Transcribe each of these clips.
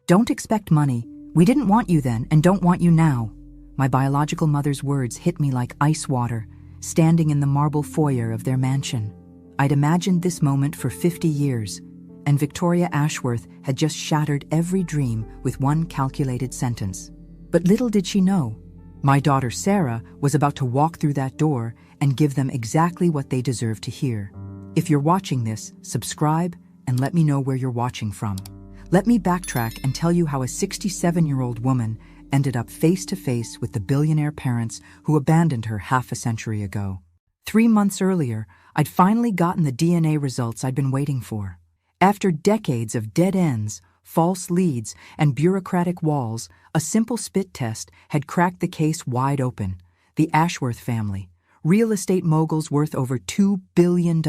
Don't expect money. We didn't want you then and don't want you now. My biological mother's words hit me like ice water, standing in the marble foyer of their mansion. I'd imagined this moment for 50 years, and Victoria Ashworth had just shattered every dream with one calculated sentence. But little did she know, my daughter Sarah was about to walk through that door and give them exactly what they deserved to hear. If you're watching this, subscribe and let me know where you're watching from. Let me backtrack and tell you how a 67-year-old woman ended up face-to-face with the billionaire parents who abandoned her half a century ago. 3 months earlier, I'd finally gotten the DNA results I'd been waiting for. After decades of dead ends, false leads, and bureaucratic walls, a simple spit test had cracked the case wide open. The Ashworth family, real estate moguls worth over $2 billion.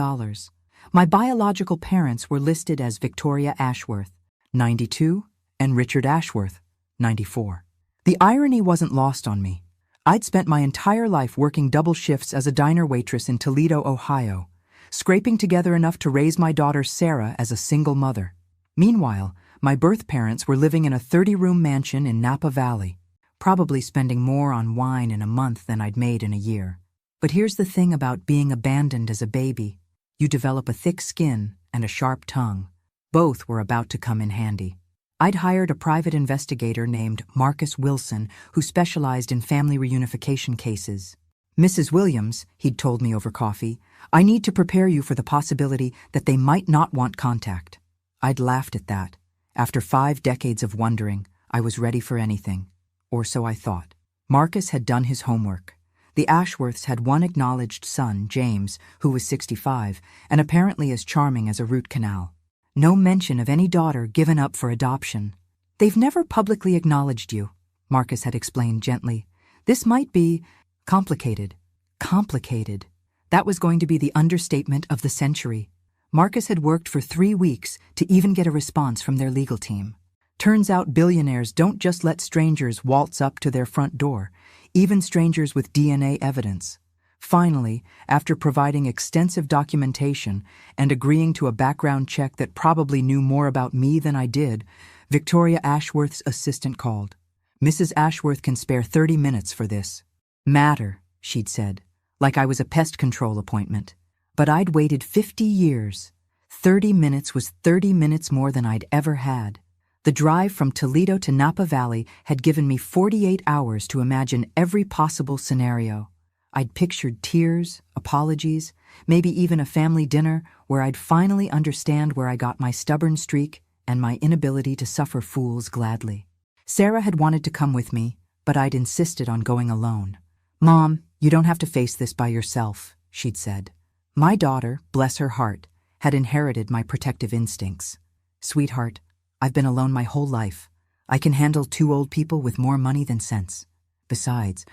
My biological parents were listed as Victoria Ashworth, 92, and Richard Ashworth, 94. The irony wasn't lost on me. I'd spent my entire life working double shifts as a diner waitress in Toledo, Ohio, scraping together enough to raise my daughter Sarah as a single mother. Meanwhile, my birth parents were living in a 30-room mansion in Napa Valley, probably spending more on wine in a month than I'd made in a year. But here's the thing about being abandoned as a baby. You develop a thick skin and a sharp tongue. Both were about to come in handy. I'd hired a private investigator named Marcus Wilson who specialized in family reunification cases. Mrs. Williams, he'd told me over coffee, I need to prepare you for the possibility that they might not want contact. I'd laughed at that. After 5 decades of wondering, I was ready for anything. Or so I thought. Marcus had done his homework. The Ashworths had one acknowledged son, James, who was 65, and apparently as charming as a root canal. No mention of any daughter given up for adoption. They've never publicly acknowledged you, Marcus had explained gently. This might be complicated. Complicated. That was going to be the understatement of the century. Marcus had worked for 3 weeks to even get a response from their legal team. Turns out billionaires don't just let strangers waltz up to their front door, even strangers with DNA evidence. Finally, after providing extensive documentation and agreeing to a background check that probably knew more about me than I did, Victoria Ashworth's assistant called. Mrs. Ashworth can spare 30 minutes for this. Matter, she'd said, like I was a pest control appointment. But I'd waited 50 years. 30 minutes was 30 minutes more than I'd ever had. The drive from Toledo to Napa Valley had given me 48 hours to imagine every possible scenario. I'd pictured tears, apologies, maybe even a family dinner where I'd finally understand where I got my stubborn streak and my inability to suffer fools gladly. Sarah had wanted to come with me, but I'd insisted on going alone. Mom, you don't have to face this by yourself, she'd said. My daughter, bless her heart, had inherited my protective instincts. Sweetheart, I've been alone my whole life. I can handle 2 old people with more money than sense. Besides,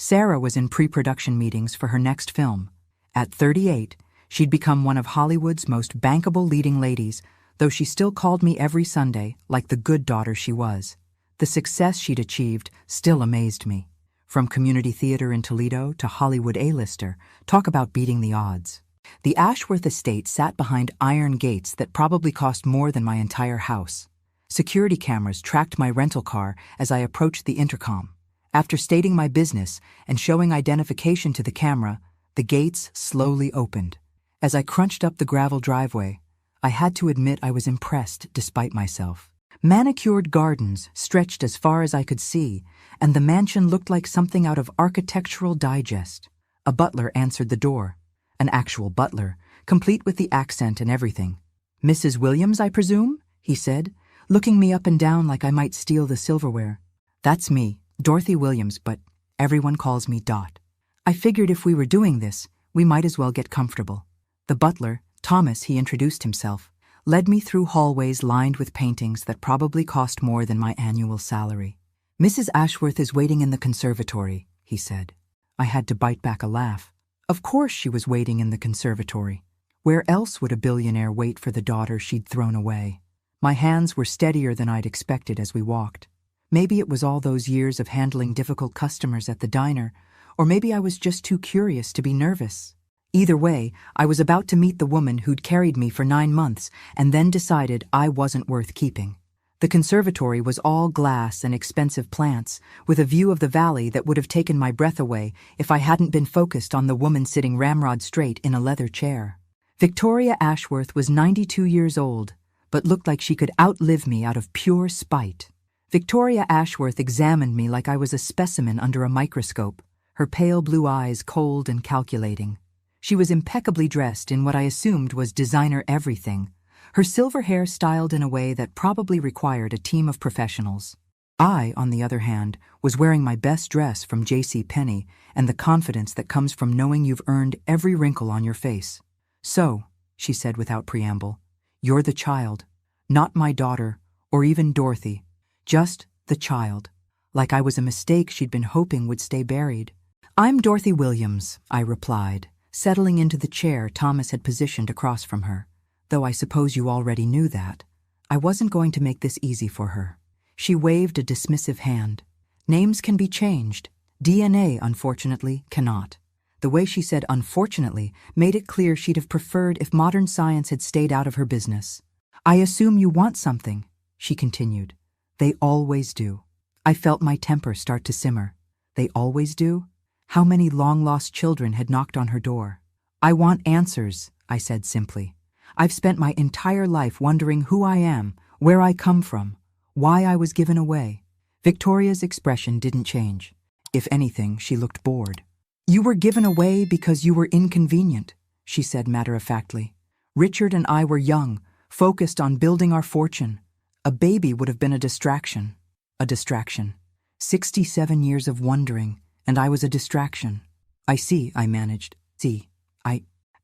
Sarah was in pre-production meetings for her next film. At 38, she'd become one of Hollywood's most bankable leading ladies, though she still called me every Sunday like the good daughter she was. The success she'd achieved still amazed me. From community theater in Toledo to Hollywood A-lister, talk about beating the odds. The Ashworth estate sat behind iron gates that probably cost more than my entire house. Security cameras tracked my rental car as I approached the intercom. After stating my business and showing identification to the camera, the gates slowly opened. As I crunched up the gravel driveway, I had to admit I was impressed despite myself. Manicured gardens stretched as far as I could see, and the mansion looked like something out of Architectural Digest. A butler answered the door. An actual butler, complete with the accent and everything. Mrs. Williams, I presume? He said, looking me up and down like I might steal the silverware. That's me, Dorothy Williams, but everyone calls me Dot. I figured if we were doing this, we might as well get comfortable. The butler, Thomas, he introduced himself, led me through hallways lined with paintings that probably cost more than my annual salary. Mrs. Ashworth is waiting in the conservatory, he said. I had to bite back a laugh. Of course she was waiting in the conservatory. Where else would a billionaire wait for the daughter she'd thrown away? My hands were steadier than I'd expected as we walked. Maybe it was all those years of handling difficult customers at the diner, or maybe I was just too curious to be nervous. Either way, I was about to meet the woman who'd carried me for 9 months and then decided I wasn't worth keeping. The conservatory was all glass and expensive plants, with a view of the valley that would have taken my breath away if I hadn't been focused on the woman sitting ramrod straight in a leather chair. Victoria Ashworth was 92 years old, but looked like she could outlive me out of pure spite. Victoria Ashworth examined me like I was a specimen under a microscope, her pale blue eyes cold and calculating. She was impeccably dressed in what I assumed was designer everything, her silver hair styled in a way that probably required a team of professionals. I, on the other hand, was wearing my best dress from JCPenney and the confidence that comes from knowing you've earned every wrinkle on your face. "So," she said without preamble, "you're the child, not my daughter, or even Dorothy, just the child." Like I was a mistake she'd been hoping would stay buried. "I'm Dorothy Williams," I replied, settling into the chair Thomas had positioned across from her. Though I suppose you already knew that. I wasn't going to make this easy for her. She waved a dismissive hand. "Names can be changed. DNA, unfortunately, cannot." The way she said "unfortunately" made it clear she'd have preferred if modern science had stayed out of her business. "I assume you want something," she continued. "They always do." I felt my temper start to simmer. They always do? How many long-lost children had knocked on her door? "I want answers," I said simply. "I've spent my entire life wondering who I am, where I come from, why I was given away." Victoria's expression didn't change. If anything, she looked bored. "You were given away because you were inconvenient," she said matter-of-factly. "Richard and I were young, focused on building our fortune. A baby would have been a distraction." A distraction. 67 years of wondering, and I was a distraction. "I see," I managed.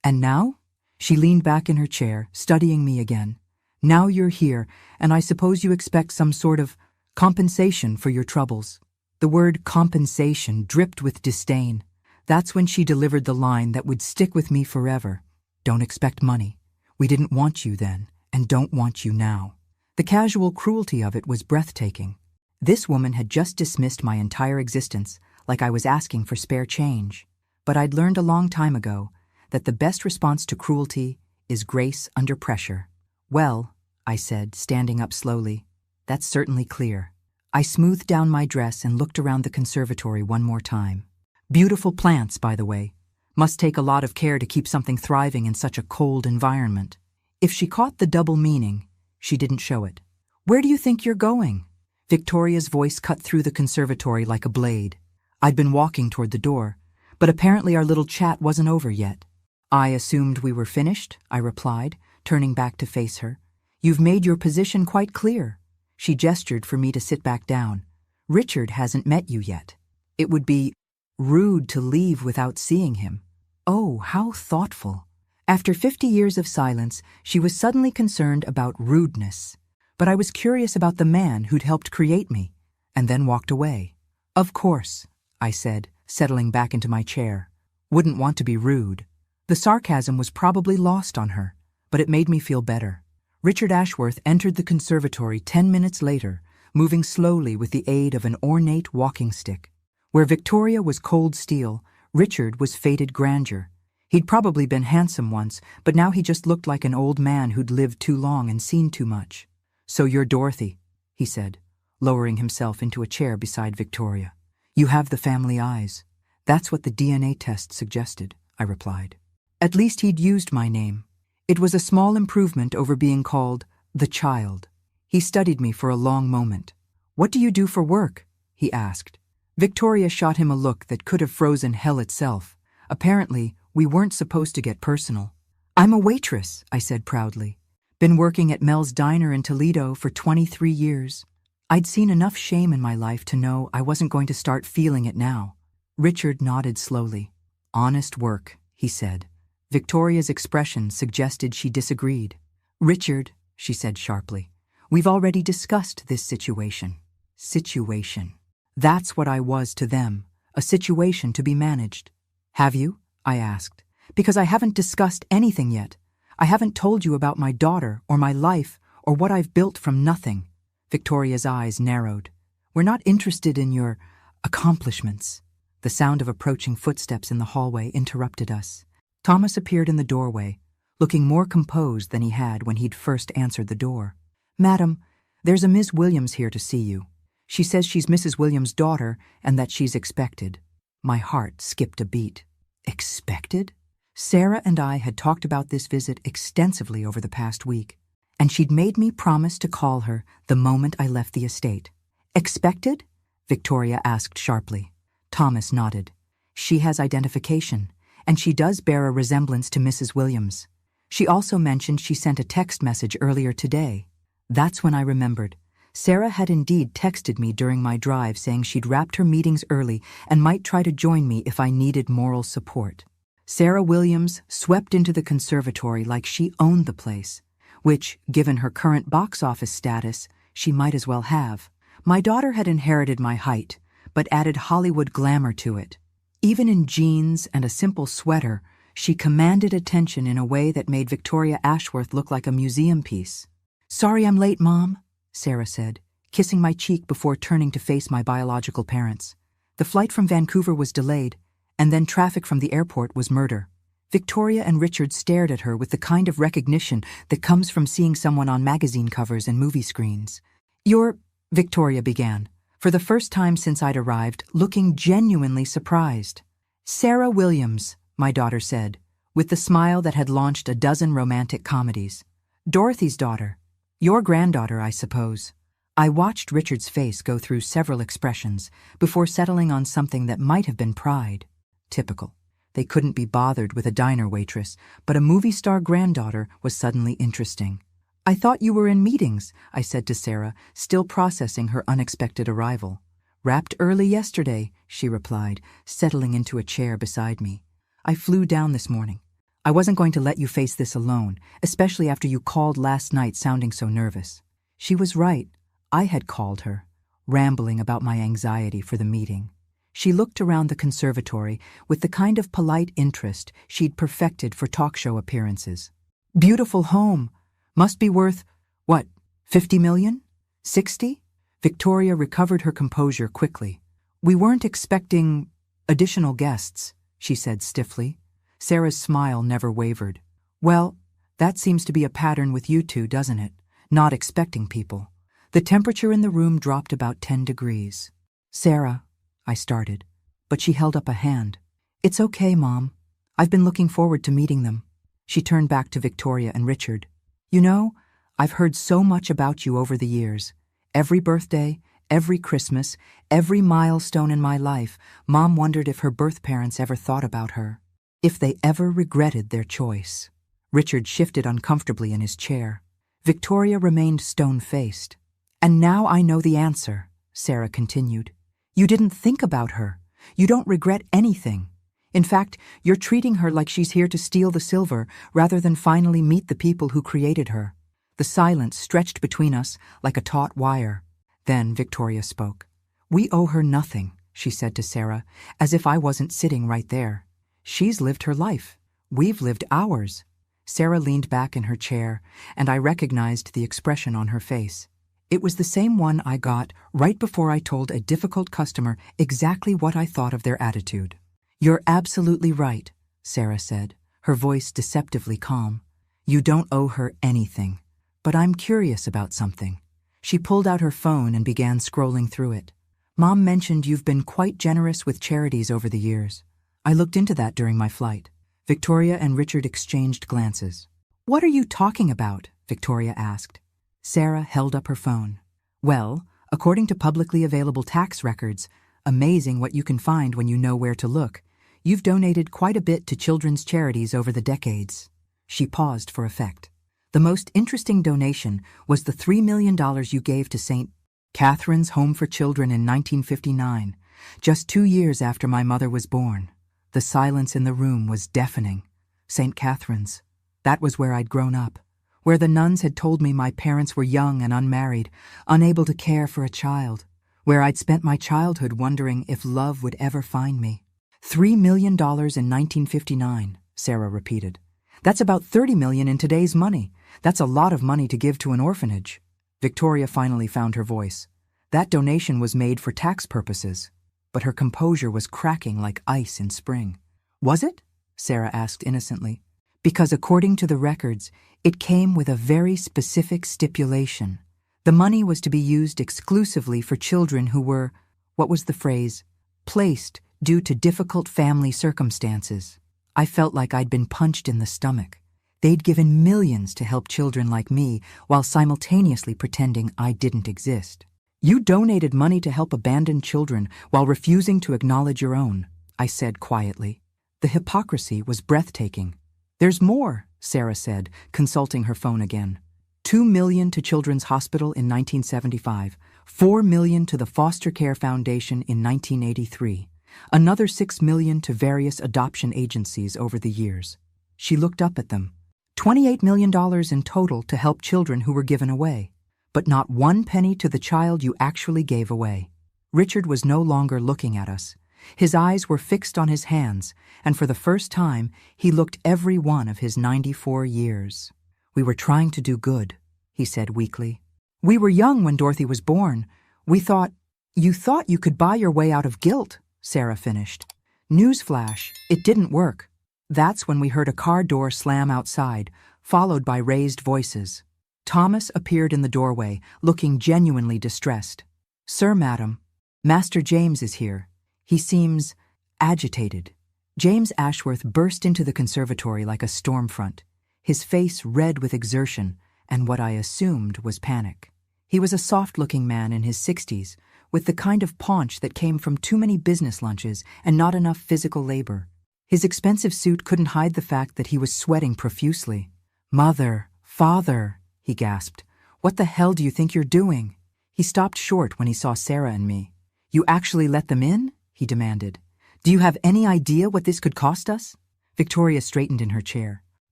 And now?" She leaned back in her chair, studying me again. "Now you're here, and I suppose you expect some sort of compensation for your troubles." The word compensation dripped with disdain. That's when she delivered the line that would stick with me forever. "Don't expect money. We didn't want you then, and don't want you now." The casual cruelty of it was breathtaking. This woman had just dismissed my entire existence, like I was asking for spare change. But I'd learned a long time ago that the best response to cruelty is grace under pressure. "Well," I said, standing up slowly, "that's certainly clear." I smoothed down my dress and looked around the conservatory one more time. Beautiful plants, by the way. Must take a lot of care to keep something thriving in such a cold environment. If she caught the double meaning, she didn't show it. "Where do you think you're going?" Victoria's voice cut through the conservatory like a blade. I'd been walking toward the door, but apparently our little chat wasn't over yet. "I assumed we were finished," I replied, turning back to face her. "You've made your position quite clear." She gestured for me to sit back down. "Richard hasn't met you yet. It would be rude to leave without seeing him." Oh, how thoughtful. After 50 years of silence, she was suddenly concerned about rudeness. But I was curious about the man who'd helped create me, and then walked away. "Of course," I said, settling back into my chair. "Wouldn't want to be rude." The sarcasm was probably lost on her, but it made me feel better. Richard Ashworth entered the conservatory 10 minutes later, moving slowly with the aid of an ornate walking stick. Where Victoria was cold steel, Richard was faded grandeur. He'd probably been handsome once, but now he just looked like an old man who'd lived too long and seen too much. "So you're Dorothy," he said, lowering himself into a chair beside Victoria. "You have the family eyes." "That's what the DNA test suggested," I replied. At least he'd used my name. It was a small improvement over being called the child. He studied me for a long moment. "What do you do for work?" he asked. Victoria shot him a look that could have frozen hell itself. Apparently, we weren't supposed to get personal. "I'm a waitress," I said proudly. "Been working at Mel's Diner in Toledo for 23 years. I'd seen enough shame in my life to know I wasn't going to start feeling it now." Richard nodded slowly. "Honest work," he said. Victoria's expression suggested she disagreed. "Richard," she said sharply, "we've already discussed this situation." Situation. That's what I was to them, a situation to be managed. "Have you?" I asked. "Because I haven't discussed anything yet. I haven't told you about my daughter or my life or what I've built from nothing." Victoria's eyes narrowed. "We're not interested in your accomplishments." The sound of approaching footsteps in the hallway interrupted us. Thomas appeared in the doorway, looking more composed than he had when he'd first answered the door. "Madam, There's a Miss Williams here to see you. She says she's Mrs. Williams' daughter and that she's expected. My heart skipped a beat. Expected? Sarah and I had talked about this visit extensively over the past week, and she'd made me promise to call her the moment I left the estate. Expected? Victoria asked sharply. Thomas nodded. She has identification, and she does bear a resemblance to Mrs. Williams. She also mentioned she sent a text message earlier today. That's when I remembered. Sarah had indeed texted me during my drive saying she'd wrapped her meetings early and might try to join me if I needed moral support. Sarah Williams swept into the conservatory like she owned the place, which, given her current box office status, she might as well have. My daughter had inherited my height, but added Hollywood glamour to it. Even in jeans and a simple sweater, she commanded attention in a way that made Victoria Ashworth look like a museum piece. "Sorry I'm late, Mom," Sarah said, kissing my cheek before turning to face my biological parents. The flight from Vancouver was delayed, and then traffic from the airport was murder. Victoria and Richard stared at her with the kind of recognition that comes from seeing someone on magazine covers and movie screens. "You're—" Victoria began, for the first time since I'd arrived, looking genuinely surprised. "Sarah Williams," my daughter said, with the smile that had launched a dozen romantic comedies. "Dorothy's daughter. Your granddaughter, I suppose." I watched Richard's face go through several expressions before settling on something that might have been pride. Typical. They couldn't be bothered with a diner waitress, but a movie star granddaughter was suddenly interesting. "I thought you were in meetings," I said to Sarah, still processing her unexpected arrival. "Wrapped early yesterday," she replied, settling into a chair beside me. "I flew down this morning. I wasn't going to let you face this alone, especially after you called last night sounding so nervous." She was right. I had called her, rambling about my anxiety for the meeting. She looked around the conservatory with the kind of polite interest she'd perfected for talk show appearances. "Beautiful home. Must be worth, what, 50 million? 60? Victoria recovered her composure quickly. "We weren't expecting additional guests," she said stiffly. Sarah's smile never wavered. "Well, that seems to be a pattern with you two, doesn't it? Not expecting people." The temperature in the room dropped about 10 degrees. "Sarah," I started, but she held up a hand. "It's okay, Mom. I've been looking forward to meeting them." She turned back to Victoria and Richard. "You know, I've heard so much about you over the years. Every birthday, every Christmas, every milestone in my life, Mom wondered if her birth parents ever thought about her. If they ever regretted their choice." Richard shifted uncomfortably in his chair. Victoria remained stone-faced. "And now I know the answer," Sarah continued. "You didn't think about her. You don't regret anything. In fact, you're treating her like she's here to steal the silver rather than finally meet the people who created her." The silence stretched between us like a taut wire. Then Victoria spoke. "We owe her nothing," she said to Sarah, as if I wasn't sitting right there. "She's lived her life. We've lived ours." Sarah leaned back in her chair, and I recognized the expression on her face. It was the same one I got right before I told a difficult customer exactly what I thought of their attitude. "You're absolutely right," Sarah said, her voice deceptively calm. "You don't owe her anything. But I'm curious about something." She pulled out her phone and began scrolling through it. "Mom mentioned you've been quite generous with charities over the years. I looked into that during my flight." Victoria and Richard exchanged glances. "What are you talking about?" Victoria asked. Sarah held up her phone. "Well, according to publicly available tax records, amazing what you can find when you know where to look, you've donated quite a bit to children's charities over the decades." She paused for effect. "The most interesting donation was the $3 million you gave to St. Catherine's Home for Children in 1959, just 2 years after my mother was born." The silence in the room was deafening. St. Catherine's. That was where I'd grown up, where the nuns had told me my parents were young and unmarried, unable to care for a child, where I'd spent my childhood wondering if love would ever find me. $3 million in 1959, Sarah repeated. "That's about 30 million in today's money. That's a lot of money to give to an orphanage." Victoria finally found her voice. "That donation was made for tax purposes." But her composure was cracking like ice in spring. "Was it?" Sarah asked innocently. "Because according to the records, it came with a very specific stipulation. The money was to be used exclusively for children who were, what was the phrase, placed due to difficult family circumstances. I felt like I'd been punched in the stomach. They'd given millions to help children like me while simultaneously pretending I didn't exist. You donated money to help abandoned children while refusing to acknowledge your own, I said quietly. The hypocrisy was breathtaking. There's more, Sarah said, consulting her phone again. $2 million to Children's Hospital in 1975, $4 million to the Foster Care Foundation in 1983, another $6 million to various adoption agencies over the years. She looked up at them. $28 million in total to help children who were given away, but not one penny to the child you actually gave away. Richard was no longer looking at us. His eyes were fixed on his hands, and for the first time, he looked every one of his 94 years. We were trying to do good, he said weakly. We were young when Dorothy was born. We thought, you thought you could buy your way out of guilt, Sarah finished. Newsflash, it didn't work. That's when we heard a car door slam outside, followed by raised voices. Thomas appeared in the doorway, looking genuinely distressed. Sir, madam, Master James is here. He seems agitated. James Ashworth burst into the conservatory like a storm front, his face red with exertion and what I assumed was panic. He was a soft-looking man in his 60s, with the kind of paunch that came from too many business lunches and not enough physical labor. His expensive suit couldn't hide the fact that he was sweating profusely. Mother, father, he gasped. What the hell do you think you're doing? He stopped short when he saw Sarah and me. You actually let them in? He demanded. Do you have any idea what this could cost us? Victoria straightened in her chair.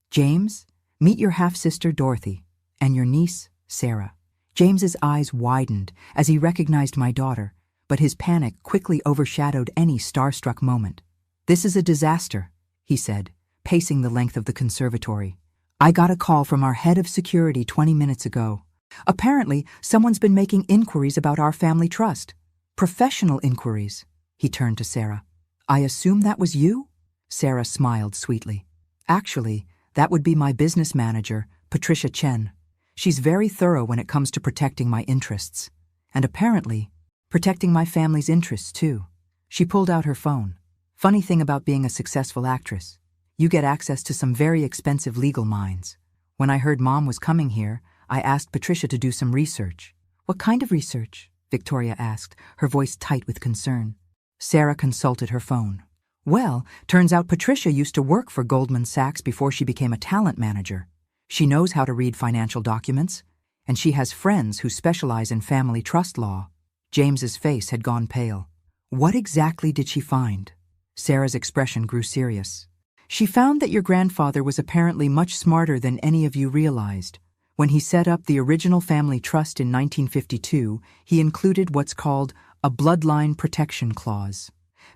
James, meet your half-sister Dorothy and your niece Sarah. James's eyes widened as he recognized my daughter, but his panic quickly overshadowed any starstruck moment. This is a disaster, he said, pacing the length of the conservatory. I got a call from our head of security 20 minutes ago. Apparently, someone's been making inquiries about our family trust. Professional inquiries. He turned to Sarah. I assume that was you? Sarah smiled sweetly. Actually, that would be my business manager, Patricia Chen. She's very thorough when it comes to protecting my interests. And apparently, protecting my family's interests, too. She pulled out her phone. Funny thing about being a successful actress. You get access to some very expensive legal minds. When I heard Mom was coming here, I asked Patricia to do some research. What kind of research? Victoria asked, her voice tight with concern. Sarah consulted her phone. Well, turns out Patricia used to work for Goldman Sachs before she became a talent manager. She knows how to read financial documents, and she has friends who specialize in family trust law. James's face had gone pale. What exactly did she find? Sarah's expression grew serious. She found that your grandfather was apparently much smarter than any of you realized. When he set up the original family trust in 1952, he included what's called a bloodline protection clause.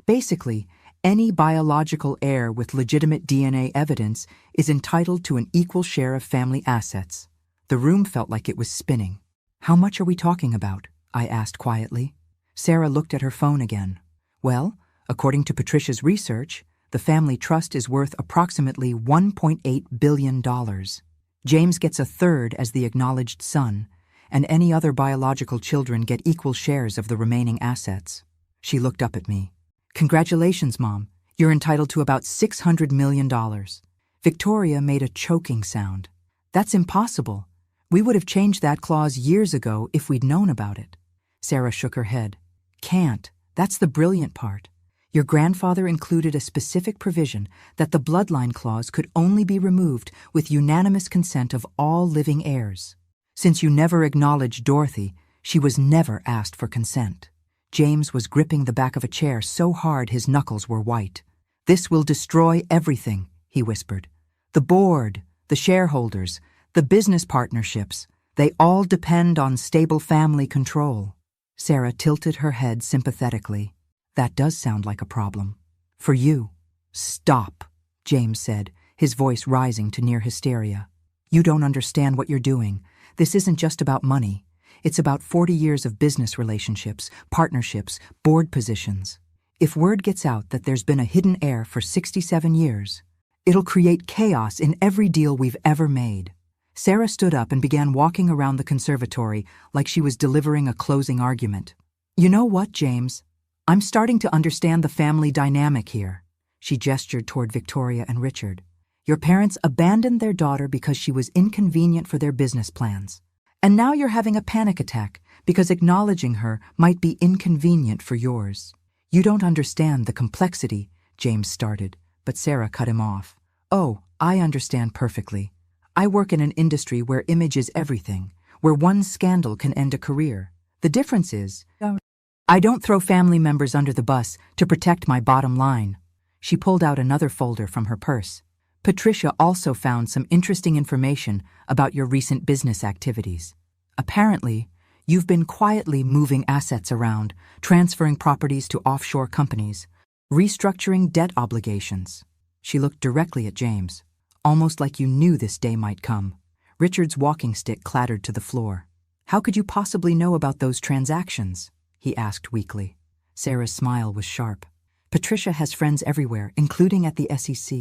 Basically, any biological heir with legitimate DNA evidence is entitled to an equal share of family assets. The room felt like it was spinning. How much are we talking about? I asked quietly. Sarah looked at her phone again. Well, according to Patricia's research, the family trust is worth approximately $1.8 billion. James gets a third as the acknowledged son, and any other biological children get equal shares of the remaining assets. She looked up at me. Congratulations, Mom. You're entitled to about $600 million. Victoria made a choking sound. That's impossible. We would have changed that clause years ago if we'd known about it. Sarah shook her head. Can't. That's the brilliant part. Your grandfather included a specific provision that the bloodline clause could only be removed with unanimous consent of all living heirs. Since you never acknowledged Dorothy, she was never asked for consent. James was gripping the back of a chair so hard his knuckles were white. This will destroy everything, he whispered. The board, the shareholders, the business partnerships, they all depend on stable family control. Sarah tilted her head sympathetically. That does sound like a problem. For you. Stop, James said, his voice rising to near hysteria. You don't understand what you're doing. This isn't just about money. It's about 40 years of business relationships, partnerships, board positions. If word gets out that there's been a hidden heir for 67 years, it'll create chaos in every deal we've ever made. Sarah stood up and began walking around the conservatory like she was delivering a closing argument. You know what, James? I'm starting to understand the family dynamic here. She gestured toward Victoria and Richard. Your parents abandoned their daughter because she was inconvenient for their business plans. And now you're having a panic attack because acknowledging her might be inconvenient for yours. You don't understand the complexity, James started, but Sarah cut him off. Oh, I understand perfectly. I work in an industry where image is everything, where one scandal can end a career. The difference is, I don't throw family members under the bus to protect my bottom line. She pulled out another folder from her purse. Patricia also found some interesting information about your recent business activities. Apparently, you've been quietly moving assets around, transferring properties to offshore companies, restructuring debt obligations. She looked directly at James, almost like you knew this day might come. Richard's walking stick clattered to the floor. How could you possibly know about those transactions? He asked weakly. Sarah's smile was sharp. Patricia has friends everywhere, including at the SEC.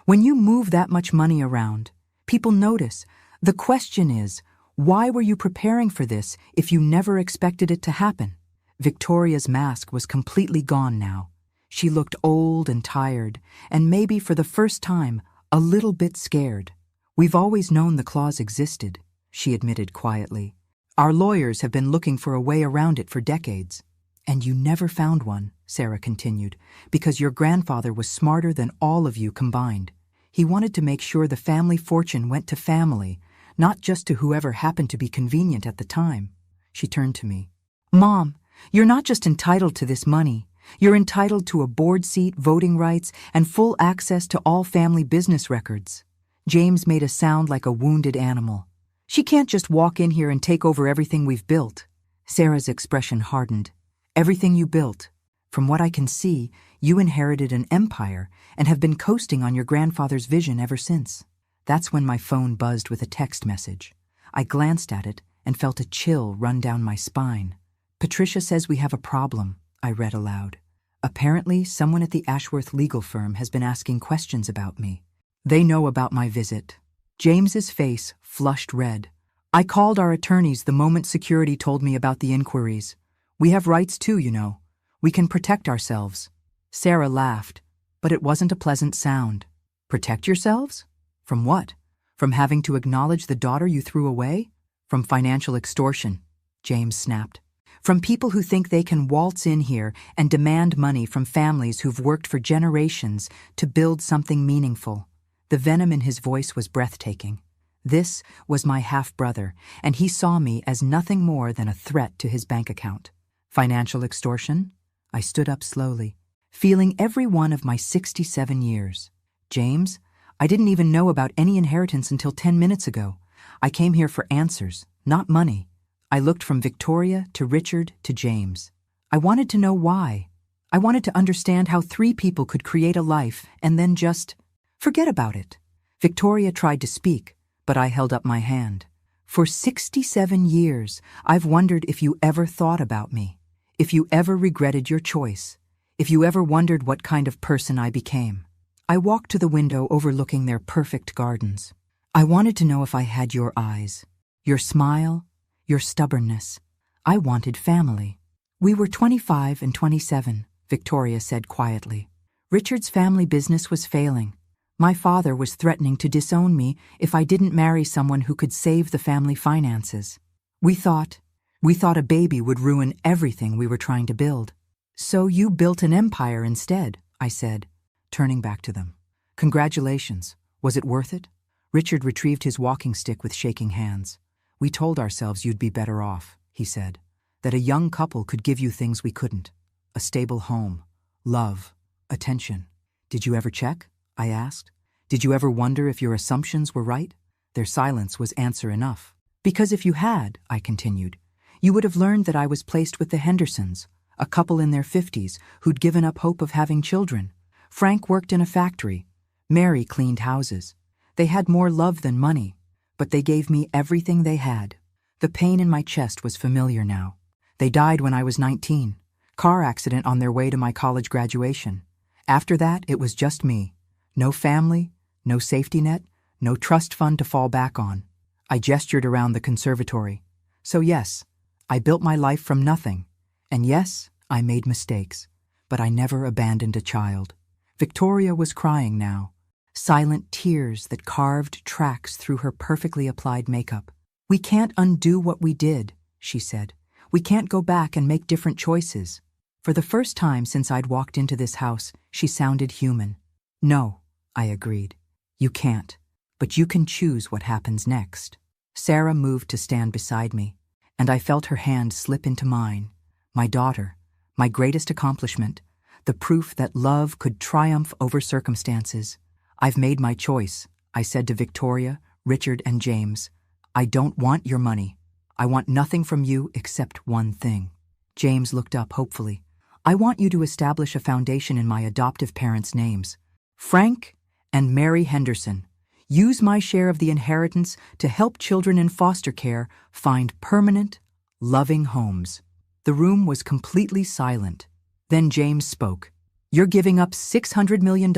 When you move that much money around, people notice. The question is, why were you preparing for this if you never expected it to happen? Victoria's mask was completely gone now. She looked old and tired, and maybe for the first time, a little bit scared. We've always known the clause existed, she admitted quietly. Our lawyers have been looking for a way around it for decades. And you never found one, Sarah continued, because your grandfather was smarter than all of you combined. He wanted to make sure the family fortune went to family, not just to whoever happened to be convenient at the time. She turned to me. Mom, you're not just entitled to this money. You're entitled to a board seat, voting rights, and full access to all family business records. James made a sound like a wounded animal. She can't just walk in here and take over everything we've built. Sarah's expression hardened. Everything you built. From what I can see, you inherited an empire and have been coasting on your grandfather's vision ever since. That's when my phone buzzed with a text message. I glanced at it and felt a chill run down my spine. Patricia says we have a problem, I read aloud. Apparently, someone at the Ashworth legal firm has been asking questions about me. They know about my visit. James's face flushed red. I called our attorneys the moment security told me about the inquiries. We have rights too, you know. We can protect ourselves. Sarah laughed, but it wasn't a pleasant sound. Protect yourselves? From what? From having to acknowledge the daughter you threw away? From financial extortion, James snapped. From people who think they can waltz in here and demand money from families who've worked for generations to build something meaningful. The venom in his voice was breathtaking. This was my half-brother, and he saw me as nothing more than a threat to his bank account. Financial extortion? I stood up slowly, feeling every one of my 67 years. James, I didn't even know about any inheritance until 10 minutes ago. I came here for answers, not money. I looked from Victoria to Richard to James. I wanted to know why. I wanted to understand how 3 people could create a life and then just forget about it. Victoria tried to speak, but I held up my hand. For 67 years, I've wondered if you ever thought about me, if you ever regretted your choice, if you ever wondered what kind of person I became. I walked to the window overlooking their perfect gardens. I wanted to know if I had your eyes, your smile, your stubbornness. I wanted family. We were 25 and 27, Victoria said quietly. Richard's family business was failing. My father was threatening to disown me if I didn't marry someone who could save the family finances. We thought a baby would ruin everything we were trying to build. So you built an empire instead, I said, turning back to them. Congratulations. Was it worth it? Richard retrieved his walking stick with shaking hands. We told ourselves you'd be better off, he said, that a young couple could give you things we couldn't. A stable home, love, attention. Did you ever check? I asked. Did you ever wonder if your assumptions were right? Their silence was answer enough. Because if you had, I continued, you would have learned that I was placed with the Hendersons, a couple in their 50s who'd given up hope of having children. Frank worked in a factory. Mary cleaned houses. They had more love than money, but they gave me everything they had. The pain in my chest was familiar now. They died when I was 19. Car accident on their way to my college graduation. After that, it was just me. No family, no safety net, no trust fund to fall back on. I gestured around the conservatory. So yes, I built my life from nothing. And yes, I made mistakes. But I never abandoned a child. Victoria was crying now. Silent tears that carved tracks through her perfectly applied makeup. We can't undo what we did, she said. We can't go back and make different choices. For the first time since I'd walked into this house, she sounded human. No, I agreed. You can't. But you can choose what happens next. Sarah moved to stand beside me, and I felt her hand slip into mine. My daughter, my greatest accomplishment, the proof that love could triumph over circumstances. I've made my choice, I said to Victoria, Richard, and James. I don't want your money. I want nothing from you except one thing. James looked up hopefully. I want you to establish a foundation in my adoptive parents' names. Frank and Mary Henderson. Use my share of the inheritance to help children in foster care find permanent, loving homes. The room was completely silent. Then James spoke. You're giving up $600 million?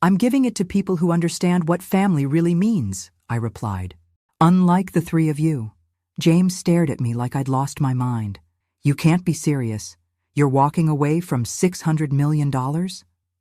I'm giving it to people who understand what family really means, I replied. Unlike the three of you. James stared at me like I'd lost my mind. You can't be serious. You're walking away from $600 million?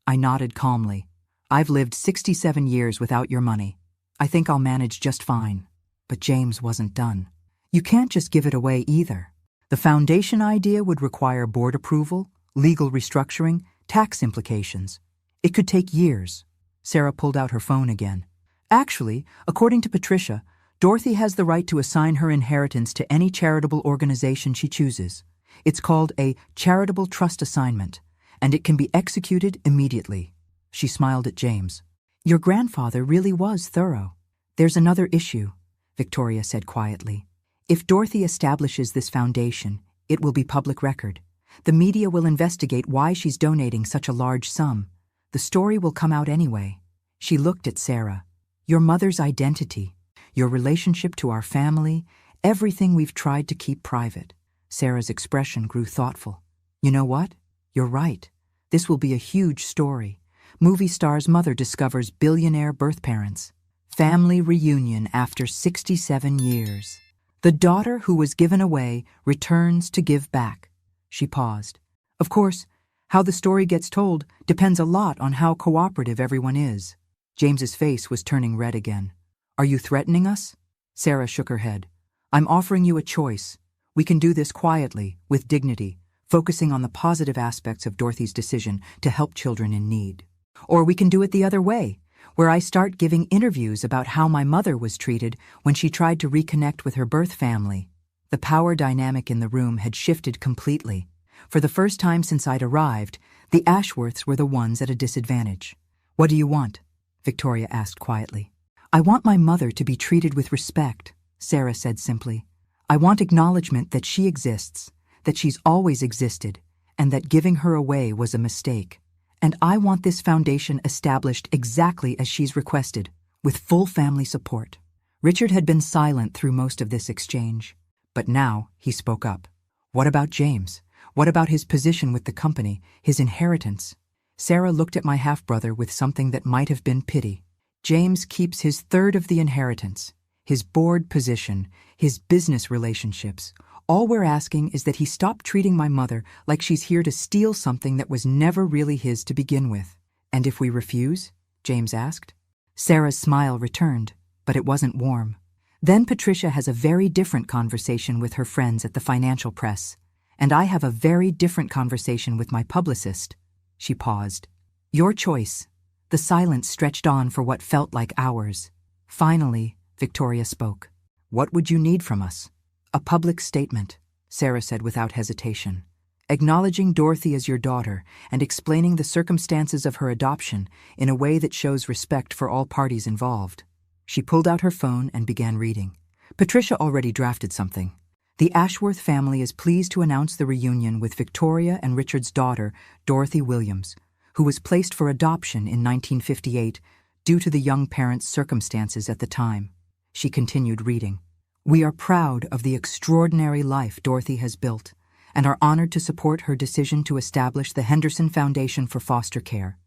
I nodded calmly. I've lived 67 years without your money. I think I'll manage just fine. But James wasn't done. You can't just give it away either. The foundation idea would require board approval, legal restructuring, tax implications. It could take years. Sarah pulled out her phone again. Actually, according to Patricia, Dorothy has the right to assign her inheritance to any charitable organization she chooses. It's called a charitable trust assignment, and it can be executed immediately. She smiled at James. Your grandfather really was thorough. There's another issue, Victoria said quietly. If Dorothy establishes this foundation, it will be public record. The media will investigate why she's donating such a large sum. The story will come out anyway. She looked at Sarah. Your mother's identity, your relationship to our family, everything we've tried to keep private. Sarah's expression grew thoughtful. You know what? You're right. This will be a huge story. Movie star's mother discovers billionaire birth parents. Family reunion after 67 years. The daughter who was given away returns to give back. She paused. Of course, how the story gets told depends a lot on how cooperative everyone is. James's face was turning red again. Are you threatening us? Sarah shook her head. I'm offering you a choice. We can do this quietly, with dignity, focusing on the positive aspects of Dorothy's decision to help children in need. Or we can do it the other way, where I start giving interviews about how my mother was treated when she tried to reconnect with her birth family. The power dynamic in the room had shifted completely. For the first time since I'd arrived, the Ashworths were the ones at a disadvantage. What do you want? Victoria asked quietly. I want my mother to be treated with respect, Sarah said simply. I want acknowledgement that she exists, that she's always existed, and that giving her away was a mistake. And I want this foundation established exactly as she's requested, with full family support. Richard had been silent through most of this exchange, but now he spoke up. What about James? What about his position with the company, his inheritance? Sarah looked at my half-brother with something that might have been pity. James keeps his third of the inheritance, his board position, his business relationships. All we're asking is that he stop treating my mother like she's here to steal something that was never really his to begin with. And if we refuse? James asked. Sarah's smile returned, but it wasn't warm. Then Patricia has a very different conversation with her friends at the financial press, and I have a very different conversation with my publicist. She paused. Your choice. The silence stretched on for what felt like hours. Finally, Victoria spoke. What would you need from us? A public statement, Sarah said without hesitation. Acknowledging Dorothy as your daughter and explaining the circumstances of her adoption in a way that shows respect for all parties involved. She pulled out her phone and began reading. Patricia already drafted something. The Ashworth family is pleased to announce the reunion with Victoria and Richard's daughter, Dorothy Williams, who was placed for adoption in 1958 due to the young parents' circumstances at the time. She continued reading. We are proud of the extraordinary life Dorothy has built and are honored to support her decision to establish the Henderson Foundation for Foster Care,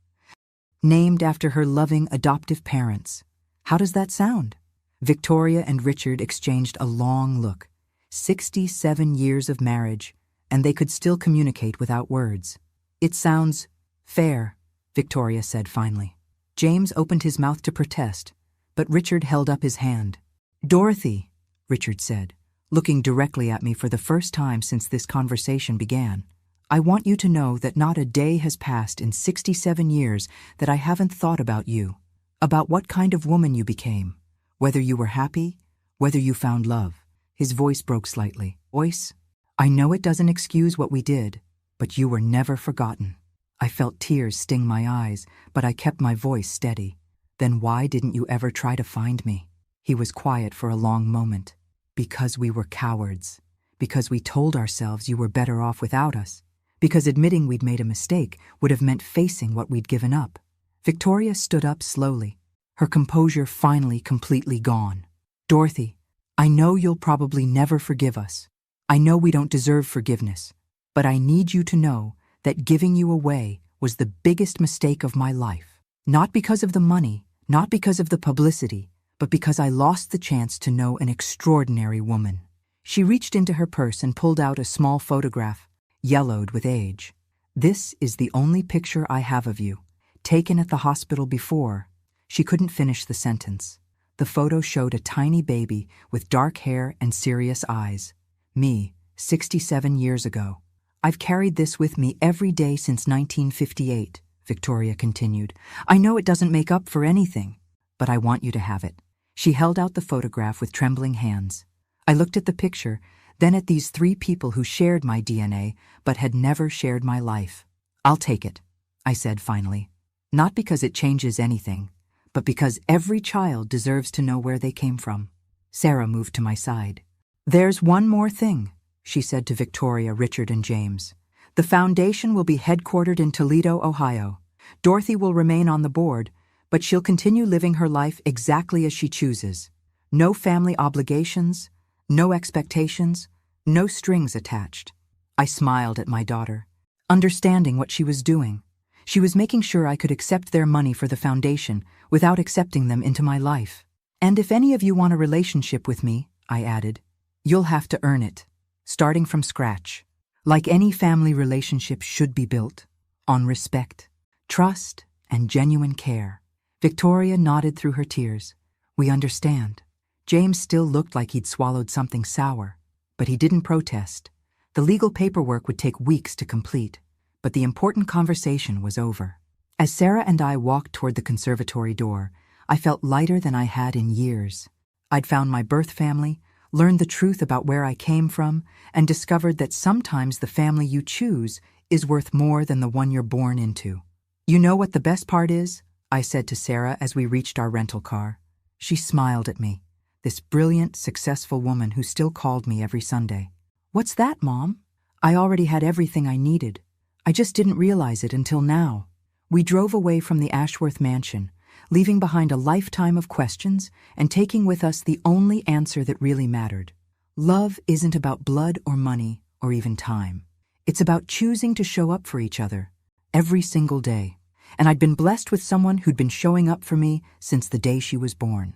named after her loving adoptive parents. How does that sound? Victoria and Richard exchanged a long look. 67 years of marriage, and they could still communicate without words. "It sounds fair," Victoria said finally. James opened his mouth to protest, but Richard held up his hand. "Dorothy," Richard said, looking directly at me for the first time since this conversation began, "I want you to know that not a day has passed in 67 years that I haven't thought about you, about what kind of woman you became, whether you were happy, whether you found love." His voice broke slightly. "Voice, I know it doesn't excuse what we did, but you were never forgotten." I felt tears sting my eyes, but I kept my voice steady. "Then why didn't you ever try to find me?" He was quiet for a long moment. "Because we were cowards. Because we told ourselves you were better off without us. Because admitting we'd made a mistake would have meant facing what we'd given up." Victoria stood up slowly, her composure finally completely gone. "Dorothy, I know you'll probably never forgive us. I know we don't deserve forgiveness, but I need you to know that giving you away was the biggest mistake of my life. Not because of the money, not because of the publicity, but because I lost the chance to know an extraordinary woman." She reached into her purse and pulled out a small photograph, yellowed with age. "This is the only picture I have of you, taken at the hospital before." She couldn't finish the sentence. The photo showed a tiny baby with dark hair and serious eyes. Me, 67 years ago. "I've carried this with me every day since 1958, Victoria continued. "I know it doesn't make up for anything, but I want you to have it." She held out the photograph with trembling hands. I looked at the picture, then at these 3 people who shared my DNA but had never shared my life. "I'll take it," I said finally. "Not because it changes anything, but because every child deserves to know where they came from." Sarah moved to my side. "There's one more thing," she said to Victoria, Richard, and James. "The foundation will be headquartered in Toledo, Ohio. Dorothy will remain on the board, but she'll continue living her life exactly as she chooses. No family obligations, no expectations, no strings attached." I smiled at my daughter, understanding what she was doing. She was making sure I could accept their money for the foundation without accepting them into my life. "And if any of you want a relationship with me," I added, "you'll have to earn it, starting from scratch. Like any family relationship should be built, on respect, trust, and genuine care." Victoria nodded through her tears. "We understand." James still looked like he'd swallowed something sour, but he didn't protest. The legal paperwork would take weeks to complete, but the important conversation was over. As Sarah and I walked toward the conservatory door, I felt lighter than I had in years. I'd found my birth family, learned the truth about where I came from, and discovered that sometimes the family you choose is worth more than the one you're born into. "You know what the best part is?" I said to Sarah as we reached our rental car. She smiled at me, this brilliant, successful woman who still called me every Sunday. "What's that, Mom?" "I already had everything I needed. I just didn't realize it until now." We drove away from the Ashworth mansion, leaving behind a lifetime of questions and taking with us the only answer that really mattered. Love isn't about blood or money or even time. It's about choosing to show up for each other every single day. And I'd been blessed with someone who'd been showing up for me since the day she was born.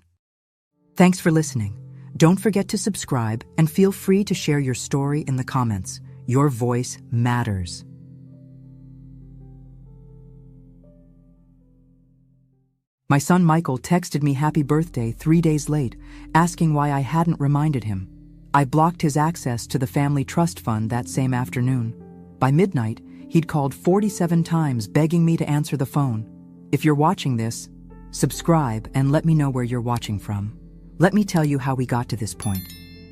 Thanks for listening. Don't forget to subscribe and feel free to share your story in the comments. Your voice matters. My son Michael texted me happy birthday 3 days late, asking why I hadn't reminded him. I blocked his access to the family trust fund that same afternoon. By midnight, he'd called 47 times begging me to answer the phone. If you're watching this, subscribe and let me know where you're watching from. Let me tell you how we got to this point.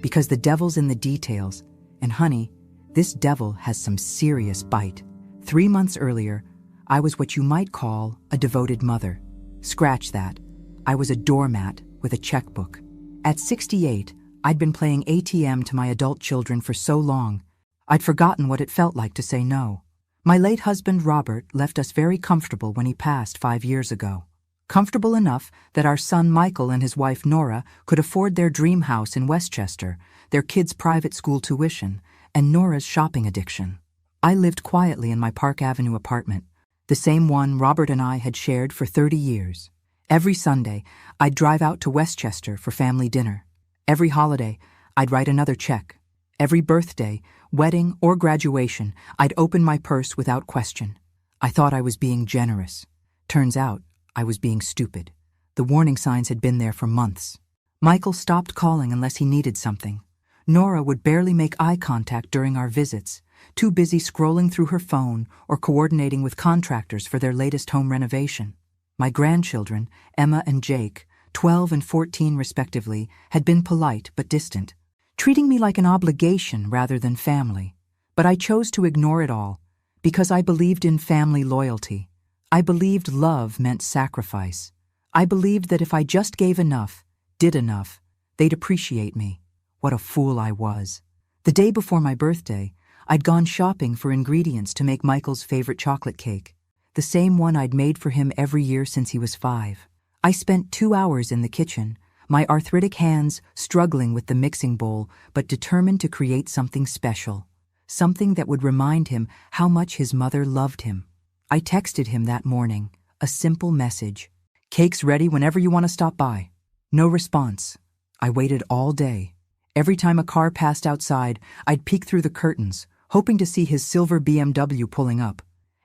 Because the devil's in the details. And honey, this devil has some serious bite. 3 months earlier, I was what you might call a devoted mother. Scratch that. I was a doormat with a checkbook. At 68, I'd been playing ATM to my adult children for so long, I'd forgotten what it felt like to say no. My late husband, Robert, left us very comfortable when he passed 5 years ago. Comfortable enough that our son Michael and his wife Nora could afford their dream house in Westchester, their kids' private school tuition, and Nora's shopping addiction. I lived quietly in my Park Avenue apartment, the same one Robert and I had shared for 30 years. Every Sunday, I'd drive out to Westchester for family dinner. Every holiday, I'd write another check. Every birthday, wedding, or graduation, I'd open my purse without question. I thought I was being generous. Turns out, I was being stupid. The warning signs had been there for months. Michael stopped calling unless he needed something. Nora would barely make eye contact during our visits, too busy scrolling through her phone or coordinating with contractors for their latest home renovation. My grandchildren, Emma and Jake, 12 and 14 respectively, had been polite but distant, treating me like an obligation rather than family. But I chose to ignore it all, because I believed in family loyalty. I believed love meant sacrifice. I believed that if I just gave enough, did enough, they'd appreciate me. What a fool I was. The day before my birthday, I'd gone shopping for ingredients to make Michael's favorite chocolate cake, the same one I'd made for him every year since he was 5. I spent 2 hours in the kitchen, my arthritic hands struggling with the mixing bowl, but determined to create something special, something that would remind him how much his mother loved him. I texted him that morning, a simple message. "Cake's ready whenever you want to stop by." No response. I waited all day. Every time a car passed outside, I'd peek through the curtains, hoping to see his silver BMW pulling up.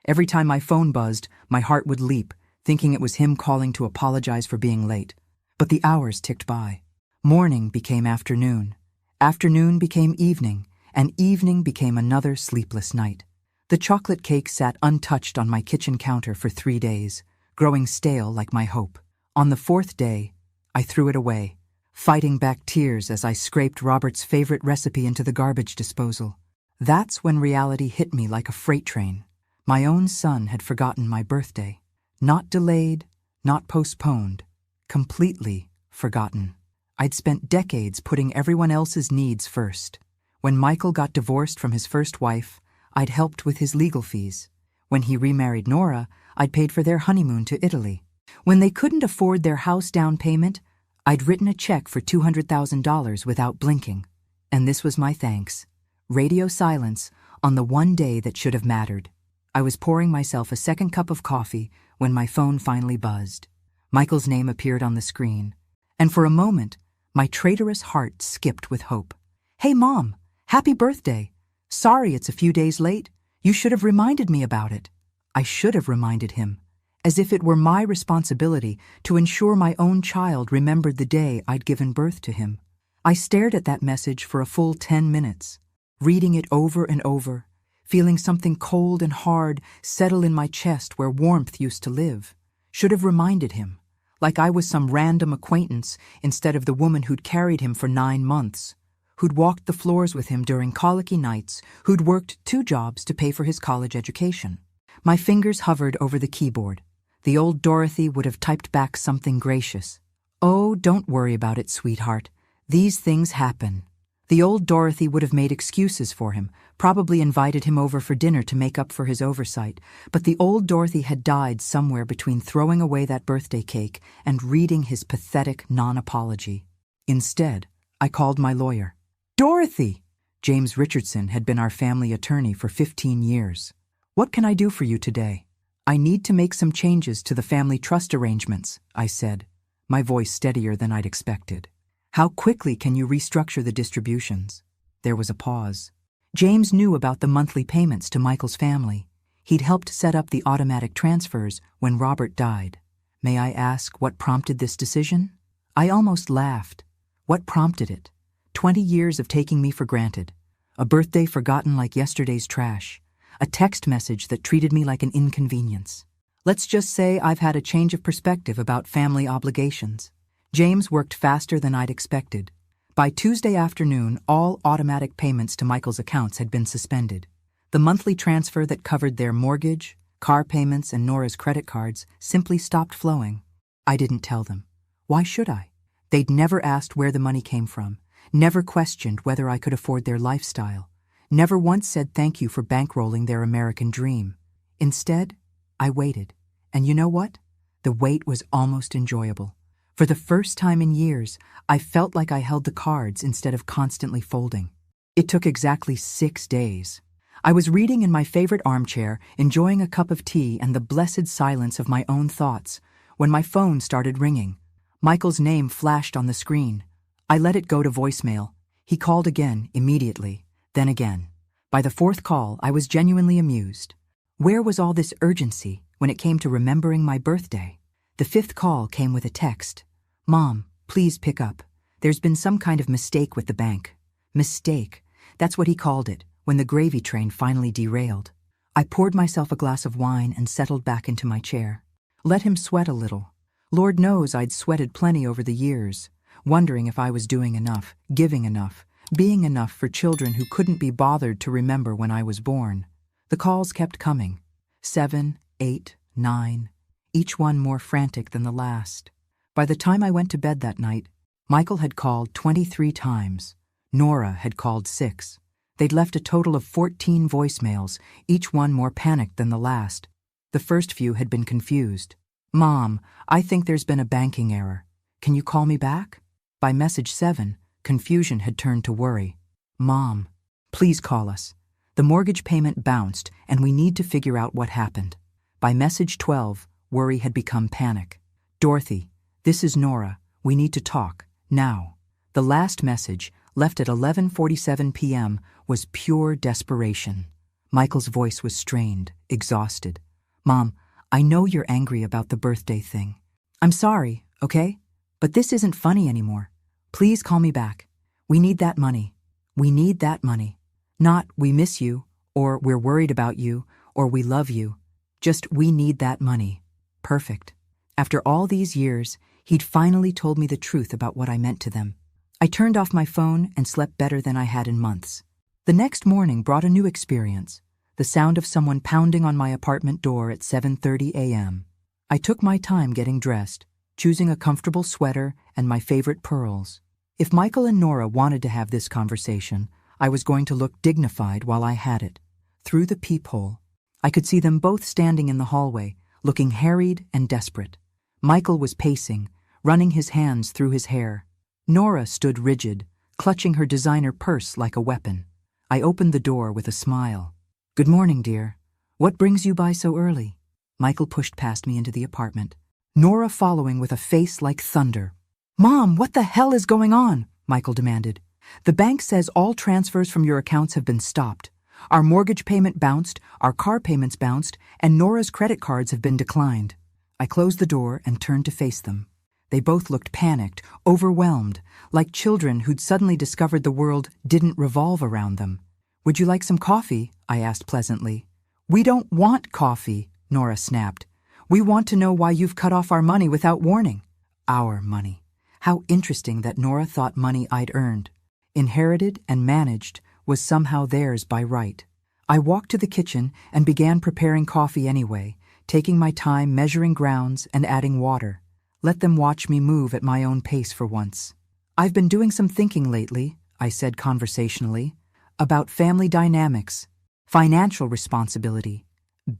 Every time my phone buzzed, my heart would leap, thinking it was him calling to apologize for being late. But the hours ticked by. Morning became afternoon. Afternoon became evening, and evening became another sleepless night. The chocolate cake sat untouched on my kitchen counter for 3 days, growing stale like my hope. On the 4th day, I threw it away, fighting back tears as I scraped Robert's favorite recipe into the garbage disposal. That's when reality hit me like a freight train. My own son had forgotten my birthday. Not delayed, not postponed. Completely forgotten. I'd spent decades putting everyone else's needs first. When Michael got divorced from his first wife, I'd helped with his legal fees. When he remarried Nora, I'd paid for their honeymoon to Italy. When they couldn't afford their house down payment, I'd written a check for $200,000 without blinking. And this was my thanks. Radio silence on the one day that should have mattered. I was pouring myself a second cup of coffee when my phone finally buzzed. Michael's name appeared on the screen, and for a moment, my traitorous heart skipped with hope. "Hey, Mom, happy birthday. Sorry it's a few days late. You should have reminded me about it." I should have reminded him, as if it were my responsibility to ensure my own child remembered the day I'd given birth to him. I stared at that message for a full 10 minutes, reading it over and over, feeling something cold and hard settle in my chest where warmth used to live. Should have reminded him, like I was some random acquaintance instead of the woman who'd carried him for 9 months, who'd walked the floors with him during colicky nights, who'd worked 2 jobs to pay for his college education. My fingers hovered over the keyboard. The old Dorothy would have typed back something gracious. "Oh, don't worry about it, sweetheart. These things happen." The old Dorothy would have made excuses for him, probably invited him over for dinner to make up for his oversight, but the old Dorothy had died somewhere between throwing away that birthday cake and reading his pathetic non-apology. Instead, I called my lawyer. "Dorothy!" James Richardson had been our family attorney for 15 years. "What can I do for you today?" "I need to make some changes to the family trust arrangements," I said, my voice steadier than I'd expected. "How quickly can you restructure the distributions?" There was a pause. James knew about the monthly payments to Michael's family. He'd helped set up the automatic transfers when Robert died. May I ask what prompted this decision? I almost laughed. What prompted it? 20 years of taking me for granted. A birthday forgotten like yesterday's trash. A text message that treated me like an inconvenience. Let's just say I've had a change of perspective about family obligations. James worked faster than I'd expected. By Tuesday afternoon, all automatic payments to Michael's accounts had been suspended. The monthly transfer that covered their mortgage, car payments, and Nora's credit cards simply stopped flowing. I didn't tell them. Why should I? They'd never asked where the money came from, never questioned whether I could afford their lifestyle, never once said thank you for bankrolling their American dream. Instead, I waited. And you know what? The wait was almost enjoyable. For the first time in years, I felt like I held the cards instead of constantly folding. It took exactly 6 days. I was reading in my favorite armchair, enjoying a cup of tea and the blessed silence of my own thoughts, when my phone started ringing. Michael's name flashed on the screen. I let it go to voicemail. He called again, immediately, then again. By the fourth call, I was genuinely amused. Where was all this urgency when it came to remembering my birthday? The fifth call came with a text. "Mom, please pick up. There's been some kind of mistake with the bank." Mistake. That's what he called it, when the gravy train finally derailed. I poured myself a glass of wine and settled back into my chair. Let him sweat a little. Lord knows I'd sweated plenty over the years, wondering if I was doing enough, giving enough, being enough for children who couldn't be bothered to remember when I was born. The calls kept coming. 7, 8, 9, each one more frantic than the last. By the time I went to bed that night, Michael had called 23 times. Nora had called 6. They'd left a total of 14 voicemails, each one more panicked than the last. The first few had been confused. "Mom, I think there's been a banking error. Can you call me back?" By message 7, confusion had turned to worry. "Mom, please call us. The mortgage payment bounced and we need to figure out what happened." By message 12, worry had become panic. "Dorothy, this is Nora. We need to talk, now." The last message, left at 11:47 p.m., was pure desperation. Michael's voice was strained, exhausted. "Mom, I know you're angry about the birthday thing. I'm sorry, okay? But this isn't funny anymore. Please call me back. We need that money. We need that money. Not, we miss you, or we're worried about you, or we love you. Just, we need that money." Perfect. After all these years, he'd finally told me the truth about what I meant to them. I turned off my phone and slept better than I had in months. The next morning brought a new experience, the sound of someone pounding on my apartment door at 7:30 a.m. I took my time getting dressed, choosing a comfortable sweater and my favorite pearls. If Michael and Nora wanted to have this conversation, I was going to look dignified while I had it. Through the peephole, I could see them both standing in the hallway, looking harried and desperate. Michael was pacing, running his hands through his hair. Nora stood rigid, clutching her designer purse like a weapon. I opened the door with a smile. "Good morning, dear. What brings you by so early?" Michael pushed past me into the apartment, Nora following with a face like thunder. "Mom, what the hell is going on?" Michael demanded. "The bank says all transfers from your accounts have been stopped. Our mortgage payment bounced, our car payments bounced, and Nora's credit cards have been declined." I closed the door and turned to face them. They both looked panicked, overwhelmed, like children who'd suddenly discovered the world didn't revolve around them. "Would you like some coffee?" I asked pleasantly. "We don't want coffee," Nora snapped. "We want to know why you've cut off our money without warning." Our money. How interesting that Nora thought money I'd earned, inherited and managed, was somehow theirs by right. I walked to the kitchen and began preparing coffee anyway, taking my time measuring grounds and adding water. Let them watch me move at my own pace for once. "I've been doing some thinking lately," I said conversationally, "about family dynamics, financial responsibility,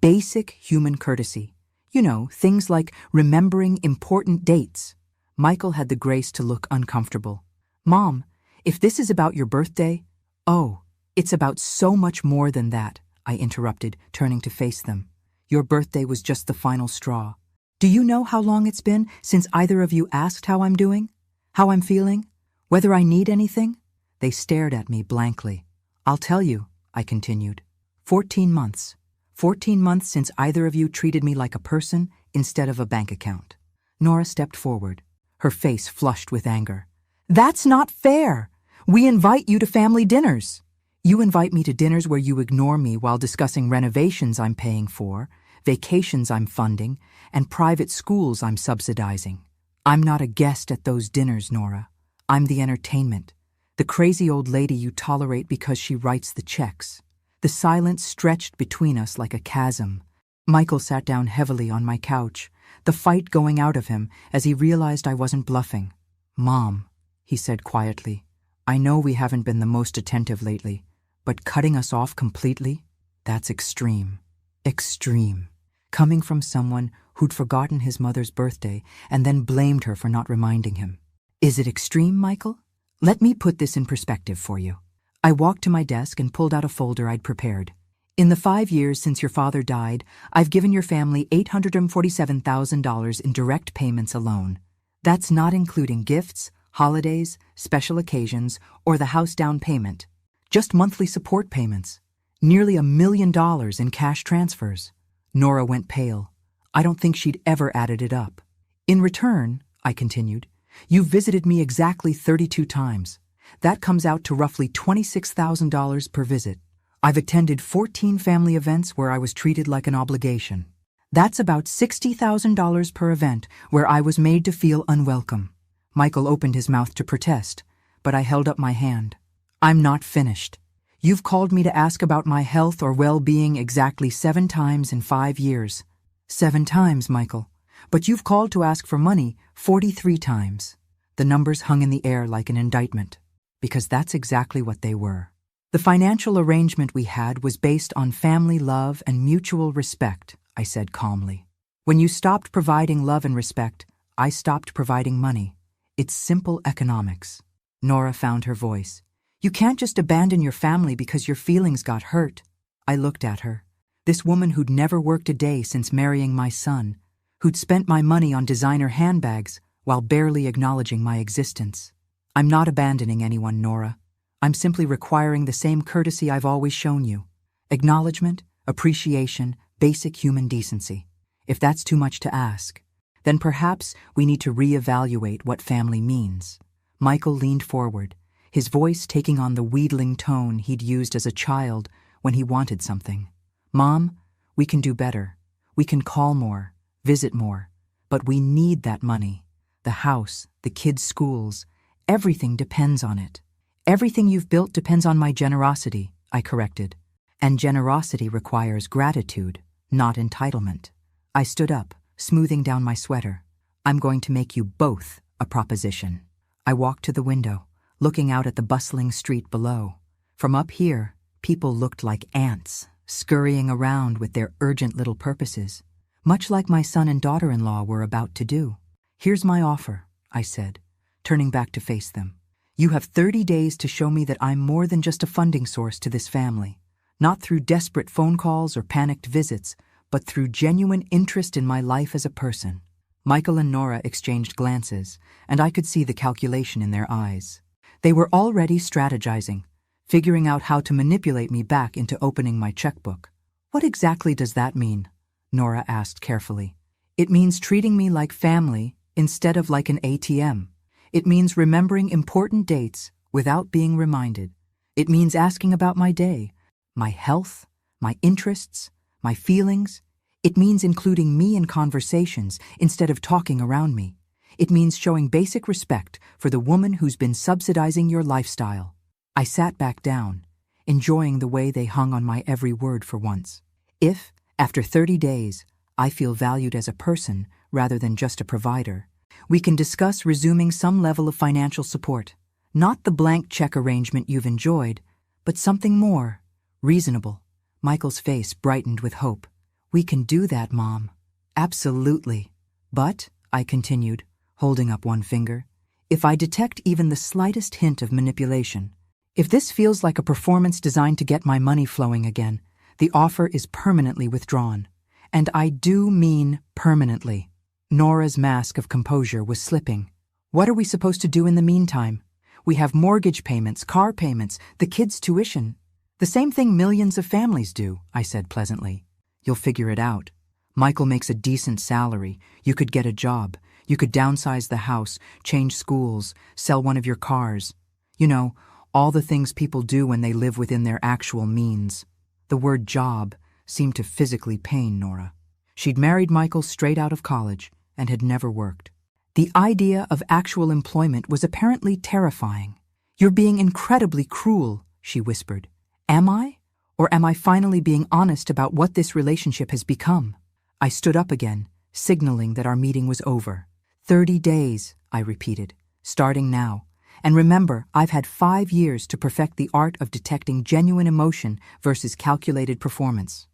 basic human courtesy. You know, things like remembering important dates." Michael had the grace to look uncomfortable. "Mom, if this is about your birthday—" "Oh, it's about so much more than that," I interrupted, turning to face them. "Your birthday was just the final straw. Do you know how long it's been since either of you asked how I'm doing? How I'm feeling? Whether I need anything?" They stared at me blankly. "I'll tell you," I continued. 14 months. 14 months since either of you treated me like a person instead of a bank account." Nora stepped forward, her face flushed with anger. "That's not fair. We invite you to family dinners. You invite me to dinners where you ignore me while discussing renovations I'm paying for, vacations I'm funding, and private schools I'm subsidizing. I'm not a guest at those dinners, Nora. I'm the entertainment, the crazy old lady you tolerate because she writes the checks." The silence stretched between us like a chasm. Michael sat down heavily on my couch, the fight going out of him as he realized I wasn't bluffing. "Mom," he said quietly, "I know we haven't been the most attentive lately, but cutting us off completely? That's extreme. Extreme. Coming from someone who'd forgotten his mother's birthday and then blamed her for not reminding him. Is it extreme, Michael? Let me put this in perspective for you." I walked to my desk and pulled out a folder I'd prepared. In the 5 years since your father died, I've given your family $847,000 in direct payments alone. That's not including gifts, holidays, special occasions, or the house down payment. Just monthly support payments. Nearly $1 million in cash transfers. Nora went pale. I don't think she'd ever added it up. In return, I continued, you've visited me exactly 32 times. That comes out to roughly $26,000 per visit. I've attended 14 family events where I was treated like an obligation. That's about $60,000 per event where I was made to feel unwelcome. Michael opened his mouth to protest, but I held up my hand. I'm not finished. You've called me to ask about my health or well-being exactly 7 times in 5 years. 7 times, Michael. But you've called to ask for money 43 times. The numbers hung in the air like an indictment, because that's exactly what they were. The financial arrangement we had was based on family love and mutual respect, I said calmly. When you stopped providing love and respect, I stopped providing money. It's simple economics. Nora found her voice. You can't just abandon your family because your feelings got hurt. I looked at her. This woman who'd never worked a day since marrying my son, who'd spent my money on designer handbags while barely acknowledging my existence. I'm not abandoning anyone, Nora. I'm simply requiring the same courtesy I've always shown you. Acknowledgement, appreciation, basic human decency. If that's too much to ask, then perhaps we need to reevaluate what family means. Michael leaned forward, his voice taking on the wheedling tone he'd used as a child when he wanted something. Mom, we can do better. We can call more, visit more. But we need that money. The house, the kids' schools, everything depends on it. Everything you've built depends on my generosity, I corrected. And generosity requires gratitude, not entitlement. I stood up, smoothing down my sweater. I'm going to make you both a proposition. I walked to the window, looking out at the bustling street below. From up here, people looked like ants, scurrying around with their urgent little purposes, much like my son and daughter-in-law were about to do. Here's my offer, I said, turning back to face them. You have 30 days to show me that I'm more than just a funding source to this family, not through desperate phone calls or panicked visits, but through genuine interest in my life as a person. Michael and Nora exchanged glances, and I could see the calculation in their eyes. They were already strategizing, figuring out how to manipulate me back into opening my checkbook. What exactly does that mean? Nora asked carefully. It means treating me like family instead of like an ATM. It means remembering important dates without being reminded. It means asking about my day, my health, my interests, my feelings. It means including me in conversations instead of talking around me. It means showing basic respect for the woman who's been subsidizing your lifestyle. I sat back down, enjoying the way they hung on my every word for once. If, after 30 days, I feel valued as a person rather than just a provider, we can discuss resuming some level of financial support. Not the blank check arrangement you've enjoyed, but something more reasonable. Michael's face brightened with hope. We can do that, Mom. Absolutely. But, I continued, holding up one finger, if I detect even the slightest hint of manipulation, if this feels like a performance designed to get my money flowing again, the offer is permanently withdrawn. And I do mean permanently. Nora's mask of composure was slipping. What are we supposed to do in the meantime? We have mortgage payments, car payments, the kids' tuition. The same thing millions of families do, I said pleasantly. You'll figure it out. Michael makes a decent salary. You could get a job. You could downsize the house, change schools, sell one of your cars. You know, all the things people do when they live within their actual means. The word job seemed to physically pain Nora. She'd married Michael straight out of college and had never worked. The idea of actual employment was apparently terrifying. You're being incredibly cruel, she whispered. Am I? Or am I finally being honest about what this relationship has become? I stood up again, signaling that our meeting was over. 30 days, I repeated, starting now. And remember, I've had 5 years to perfect the art of detecting genuine emotion versus calculated performance.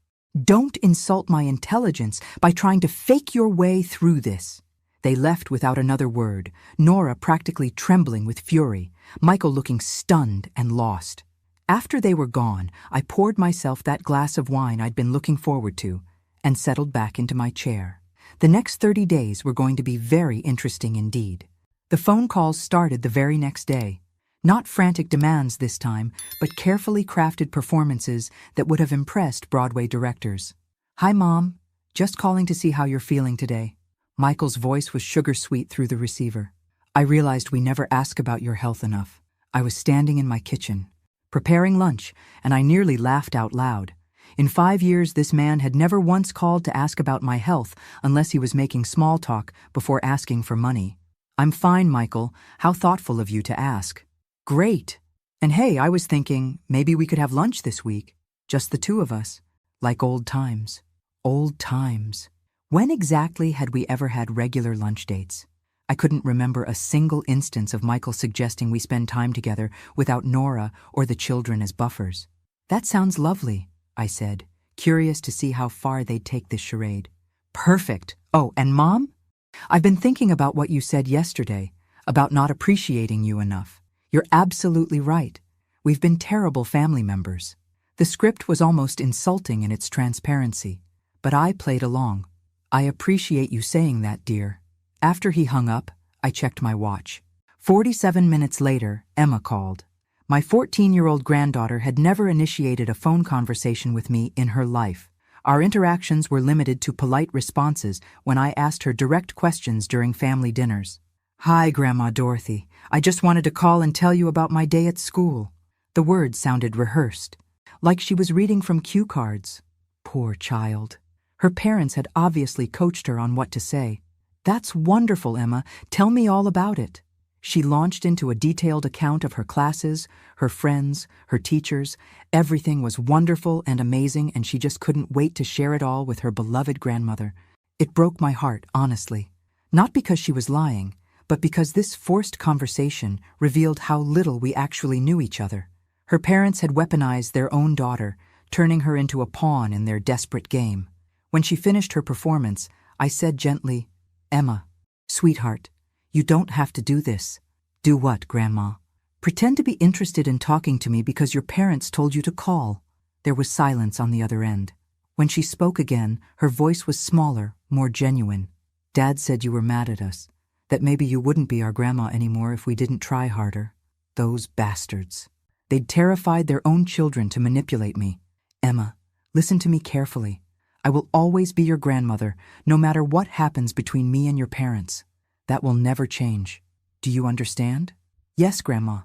Don't insult my intelligence by trying to fake your way through this. They left without another word, Nora practically trembling with fury, Michael looking stunned and lost. After they were gone, I poured myself that glass of wine I'd been looking forward to and settled back into my chair. The next 30 days were going to be very interesting indeed. The phone calls started the very next day. Not frantic demands this time, but carefully crafted performances that would have impressed Broadway directors. "Hi, Mom. Just calling to see how you're feeling today." Michael's voice was sugar-sweet through the receiver. I realized we never ask about your health enough. I was standing in my kitchen, preparing lunch, and I nearly laughed out loud. In 5 years, this man had never once called to ask about my health unless he was making small talk before asking for money. "I'm fine, Michael. How thoughtful of you to ask." "Great. And hey, I was thinking maybe we could have lunch this week. Just the two of us. Like old times." Old times. When exactly had we ever had regular lunch dates? I couldn't remember a single instance of Michael suggesting we spend time together without Nora or the children as buffers. "That sounds lovely," I said, curious to see how far they'd take this charade. "Perfect. Oh, and Mom? I've been thinking about what you said yesterday, about not appreciating you enough. You're absolutely right. We've been terrible family members." The script was almost insulting in its transparency, but I played along. "I appreciate you saying that, dear." After he hung up, I checked my watch. 47 minutes later, Emma called. My 14-year-old granddaughter had never initiated a phone conversation with me in her life. Our interactions were limited to polite responses when I asked her direct questions during family dinners. "Hi, Grandma Dorothy. I just wanted to call and tell you about my day at school." The words sounded rehearsed, like she was reading from cue cards. Poor child. Her parents had obviously coached her on what to say. "That's wonderful, Emma. Tell me all about it." She launched into a detailed account of her classes, her friends, her teachers. Everything was wonderful and amazing, and she just couldn't wait to share it all with her beloved grandmother. It broke my heart, honestly. Not because she was lying, but because this forced conversation revealed how little we actually knew each other. Her parents had weaponized their own daughter, turning her into a pawn in their desperate game. When she finished her performance, I said gently, "Emma, sweetheart, you don't have to do this." "Do what, Grandma?" "Pretend to be interested in talking to me because your parents told you to call." There was silence on the other end. When she spoke again, her voice was smaller, more genuine. "Dad said you were mad at us, that maybe you wouldn't be our grandma anymore if we didn't try harder. Those bastards. They'd terrified their own children to manipulate me. Emma, listen to me carefully. I will always be your grandmother, no matter what happens between me and your parents. That will never change. Do you understand?" "Yes, Grandma."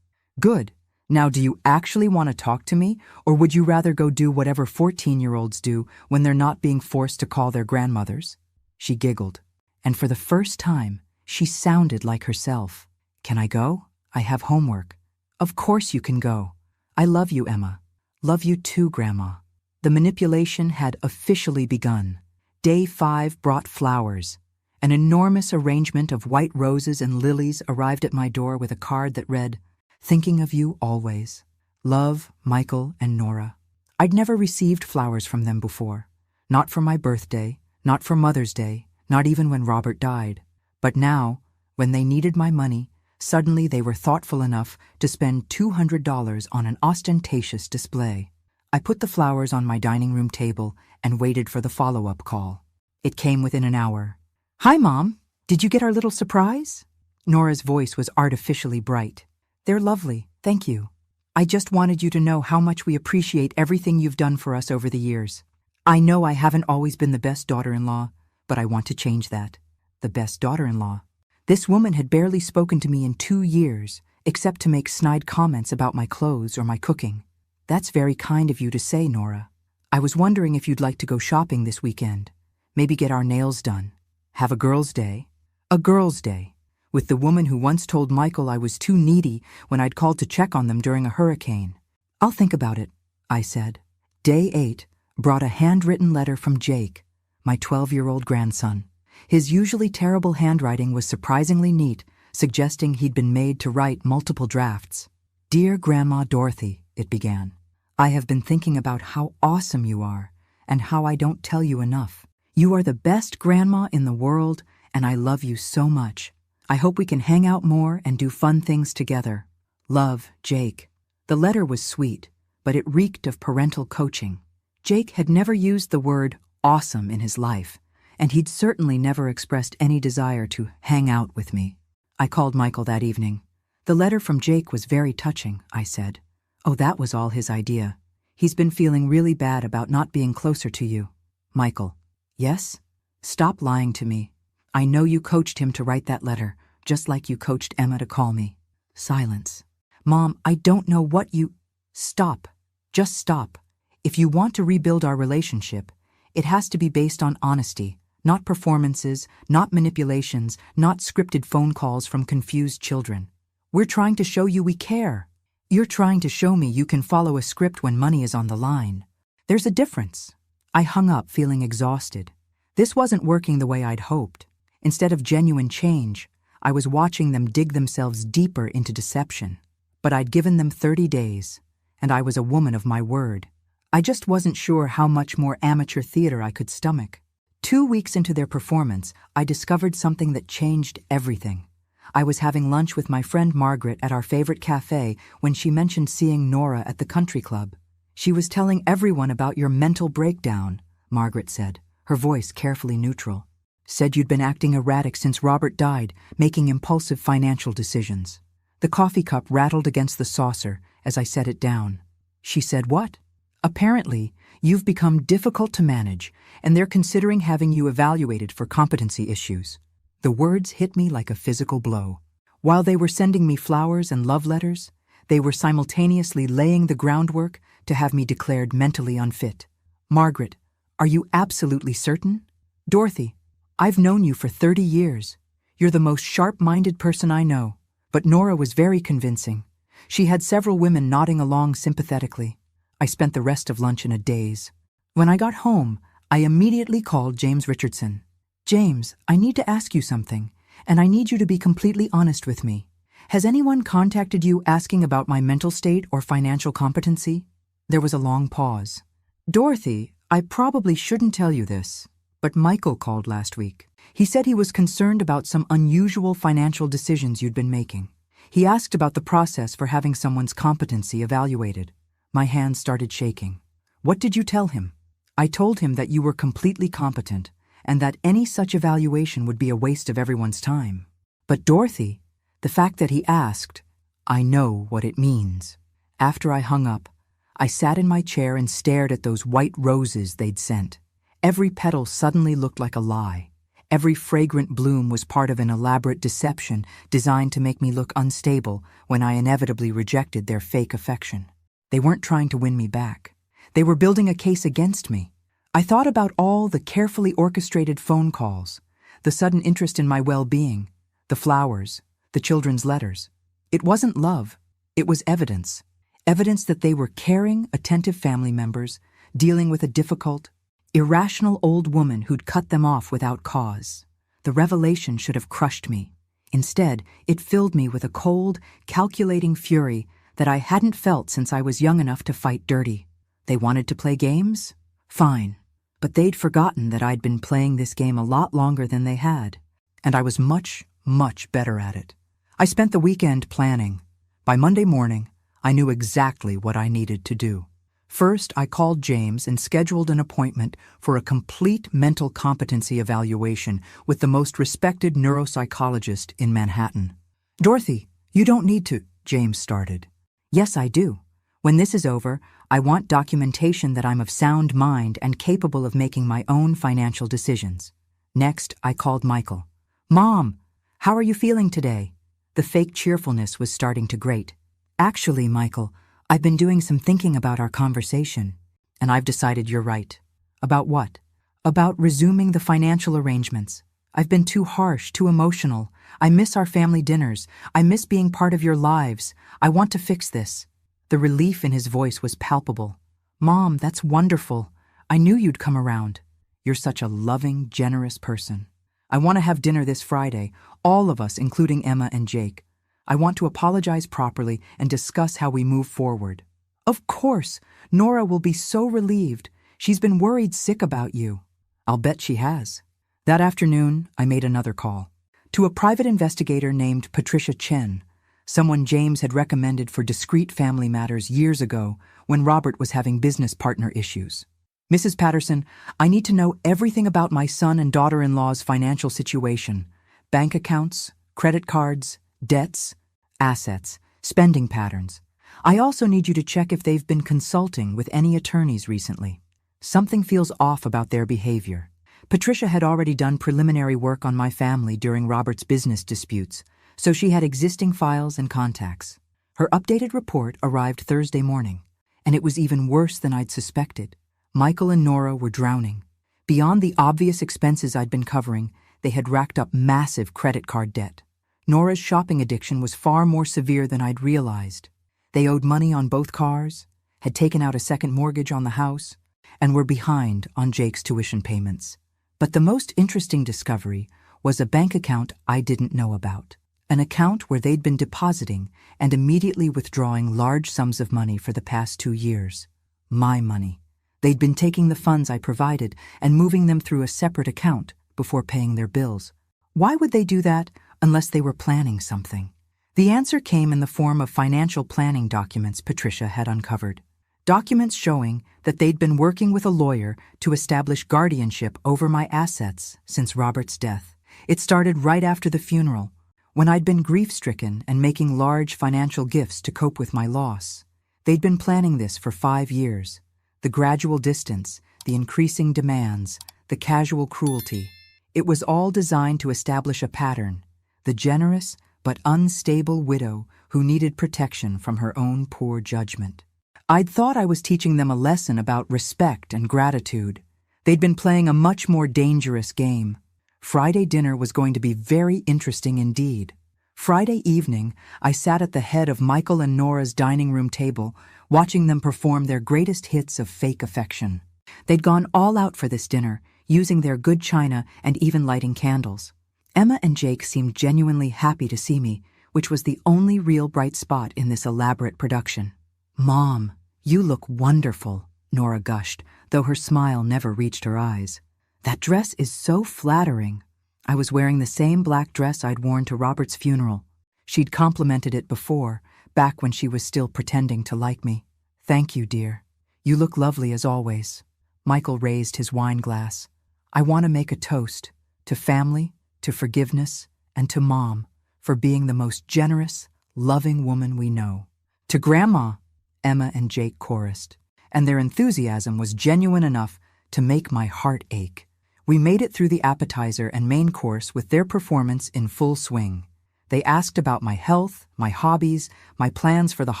"Good. Now, do you actually want to talk to me, or would you rather go do whatever 14-year-olds do when they're not being forced to call their grandmothers?" She giggled, and for the first time, she sounded like herself. "Can I go? I have homework." "Of course you can go. I love you, Emma." "Love you too, Grandma." The manipulation had officially begun. Day 5 brought flowers. An enormous arrangement of white roses and lilies arrived at my door with a card that read, "Thinking of you always. Love, Michael and Nora." I'd never received flowers from them before. Not for my birthday, not for Mother's Day, not even when Robert died. But now, when they needed my money, suddenly they were thoughtful enough to spend $200 on an ostentatious display. I put the flowers on my dining room table and waited for the follow-up call. It came within an hour. "Hi, Mom. Did you get our little surprise?" Nora's voice was artificially bright. "They're lovely, thank you. I just wanted you to know how much we appreciate everything you've done for us over the years. I know I haven't always been the best daughter-in-law, but I want to change that." The best daughter-in-law. This woman had barely spoken to me in 2 years, except to make snide comments about my clothes or my cooking. "That's very kind of you to say, Nora. I was wondering if you'd like to go shopping this weekend. Maybe get our nails done. Have a girls' day." A girls' day, with the woman who once told Michael I was too needy when I'd called to check on them during a hurricane. "I'll think about it," I said. Day 8 brought a handwritten letter from Jake, my 12-year-old grandson. His usually terrible handwriting was surprisingly neat, suggesting he'd been made to write multiple drafts. "Dear Grandma Dorothy," it began. "I have been thinking about how awesome you are and how I don't tell you enough. You are the best grandma in the world, and I love you so much. I hope we can hang out more and do fun things together. Love, Jake." The letter was sweet, but it reeked of parental coaching. Jake had never used the word awesome in his life, and he'd certainly never expressed any desire to hang out with me. I called Michael that evening. "The letter from Jake was very touching," I said. "Oh, that was all his idea. He's been feeling really bad about not being closer to you." Michael: "Yes? Stop lying to me. I know you coached him to write that letter, just like you coached Emma to call me." Silence. "Mom, I don't know what you—" "Stop. Just stop. If you want to rebuild our relationship, it has to be based on honesty, not performances, not manipulations, not scripted phone calls from confused children. We're trying to show you we care. You're trying to show me you can follow a script when money is on the line. There's a difference." I hung up feeling exhausted. This wasn't working the way I'd hoped. Instead of genuine change, I was watching them dig themselves deeper into deception. But I'd given them 30 days, and I was a woman of my word. I just wasn't sure how much more amateur theater I could stomach. 2 weeks into their performance, I discovered something that changed everything. I was having lunch with my friend Margaret at our favorite cafe when she mentioned seeing Nora at the country club. "She was telling everyone about your mental breakdown," Margaret said, her voice carefully neutral. "Said you'd been acting erratic since Robert died, making impulsive financial decisions." The coffee cup rattled against the saucer as I set it down. She said, "What?" "Apparently, you've become difficult to manage, and they're considering having you evaluated for competency issues." The words hit me like a physical blow. While they were sending me flowers and love letters, they were simultaneously laying the groundwork to have me declared mentally unfit. "Margaret, are you absolutely certain?" "Dorothy, I've known you for 30 years. You're the most sharp-minded person I know." But Nora was very convincing. She had several women nodding along sympathetically. I spent the rest of lunch in a daze. When I got home, I immediately called James Richardson. "James, I need to ask you something, and I need you to be completely honest with me. Has anyone contacted you asking about my mental state or financial competency?" There was a long pause. "Dorothy, I probably shouldn't tell you this, but Michael called last week. He said he was concerned about some unusual financial decisions you'd been making. He asked about the process for having someone's competency evaluated." My hands started shaking. "What did you tell him?" "I told him that you were completely competent, and that any such evaluation would be a waste of everyone's time." "But Dorothy, the fact that he asked, I know what it means." After I hung up, I sat in my chair and stared at those white roses they'd sent. Every petal suddenly looked like a lie. Every fragrant bloom was part of an elaborate deception designed to make me look unstable when I inevitably rejected their fake affection. They weren't trying to win me back. They were building a case against me. I thought about all the carefully orchestrated phone calls, the sudden interest in my well-being, the flowers, the children's letters. It wasn't love. It was evidence. Evidence that they were caring, attentive family members, dealing with a difficult, irrational old woman who'd cut them off without cause. The revelation should have crushed me. Instead, it filled me with a cold, calculating fury that I hadn't felt since I was young enough to fight dirty. They wanted to play games? Fine. But they'd forgotten that I'd been playing this game a lot longer than they had, and I was much, much better at it. I spent the weekend planning. By Monday morning, I knew exactly what I needed to do. First, I called James and scheduled an appointment for a complete mental competency evaluation with the most respected neuropsychologist in Manhattan. "Dorothy, you don't need to," James started. "Yes, I do. When this is over, I want documentation that I'm of sound mind and capable of making my own financial decisions." Next, I called Michael. "Mom, how are you feeling today?" The fake cheerfulness was starting to grate. "Actually, Michael, I've been doing some thinking about our conversation, and I've decided you're right." "About what?" "About resuming the financial arrangements. I've been too harsh, too emotional. I miss our family dinners. I miss being part of your lives. I want to fix this." The relief in his voice was palpable. "Mom, that's wonderful. I knew you'd come around. You're such a loving, generous person. I want to have dinner this Friday, all of us, including Emma and Jake. I want to apologize properly and discuss how we move forward." "Of course. Nora will be so relieved. She's been worried sick about you." "I'll bet she has." That afternoon, I made another call. To a private investigator named Patricia Chen, someone James had recommended for discreet family matters years ago when Robert was having business partner issues. Mrs. Patterson, I need to know everything about my son and daughter-in-law's financial situation. Bank accounts, credit cards, debts, assets, spending patterns. I also need you to check if they've been consulting with any attorneys recently. Something feels off about their behavior. Patricia had already done preliminary work on my family during Robert's business disputes, so she had existing files and contacts. Her updated report arrived Thursday morning, and it was even worse than I'd suspected. Michael and Nora were drowning. Beyond the obvious expenses I'd been covering, they had racked up massive credit card debt. Nora's shopping addiction was far more severe than I'd realized. They owed money on both cars, had taken out a second mortgage on the house, and were behind on Jake's tuition payments. But the most interesting discovery was a bank account I didn't know about. An account where they'd been depositing and immediately withdrawing large sums of money for the past 2 years. My money. They'd been taking the funds I provided and moving them through a separate account before paying their bills. Why would they do that unless they were planning something? The answer came in the form of financial planning documents Patricia had uncovered. Documents showing that they'd been working with a lawyer to establish guardianship over my assets since Robert's death. It started right after the funeral, when I'd been grief-stricken and making large financial gifts to cope with my loss. They'd been planning this for 5 years. The gradual distance, the increasing demands, the casual cruelty. It was all designed to establish a pattern. The generous but unstable widow who needed protection from her own poor judgment. I'd thought I was teaching them a lesson about respect and gratitude. They'd been playing a much more dangerous game. Friday dinner was going to be very interesting indeed. Friday evening, I sat at the head of Michael and Nora's dining room table, watching them perform their greatest hits of fake affection. They'd gone all out for this dinner, using their good china and even lighting candles. Emma and Jake seemed genuinely happy to see me, which was the only real bright spot in this elaborate production. "Mom, you look wonderful," Nora gushed, though her smile never reached her eyes. "That dress is so flattering." I was wearing the same black dress I'd worn to Robert's funeral. She'd complimented it before, back when she was still pretending to like me. "Thank you, dear. You look lovely as always." Michael raised his wine glass. "I want to make a toast to family, to forgiveness, and to Mom for being the most generous, loving woman we know." "To Grandma," Emma and Jake chorused, and their enthusiasm was genuine enough to make my heart ache. We made it through the appetizer and main course with their performance in full swing. They asked about my health, my hobbies, my plans for the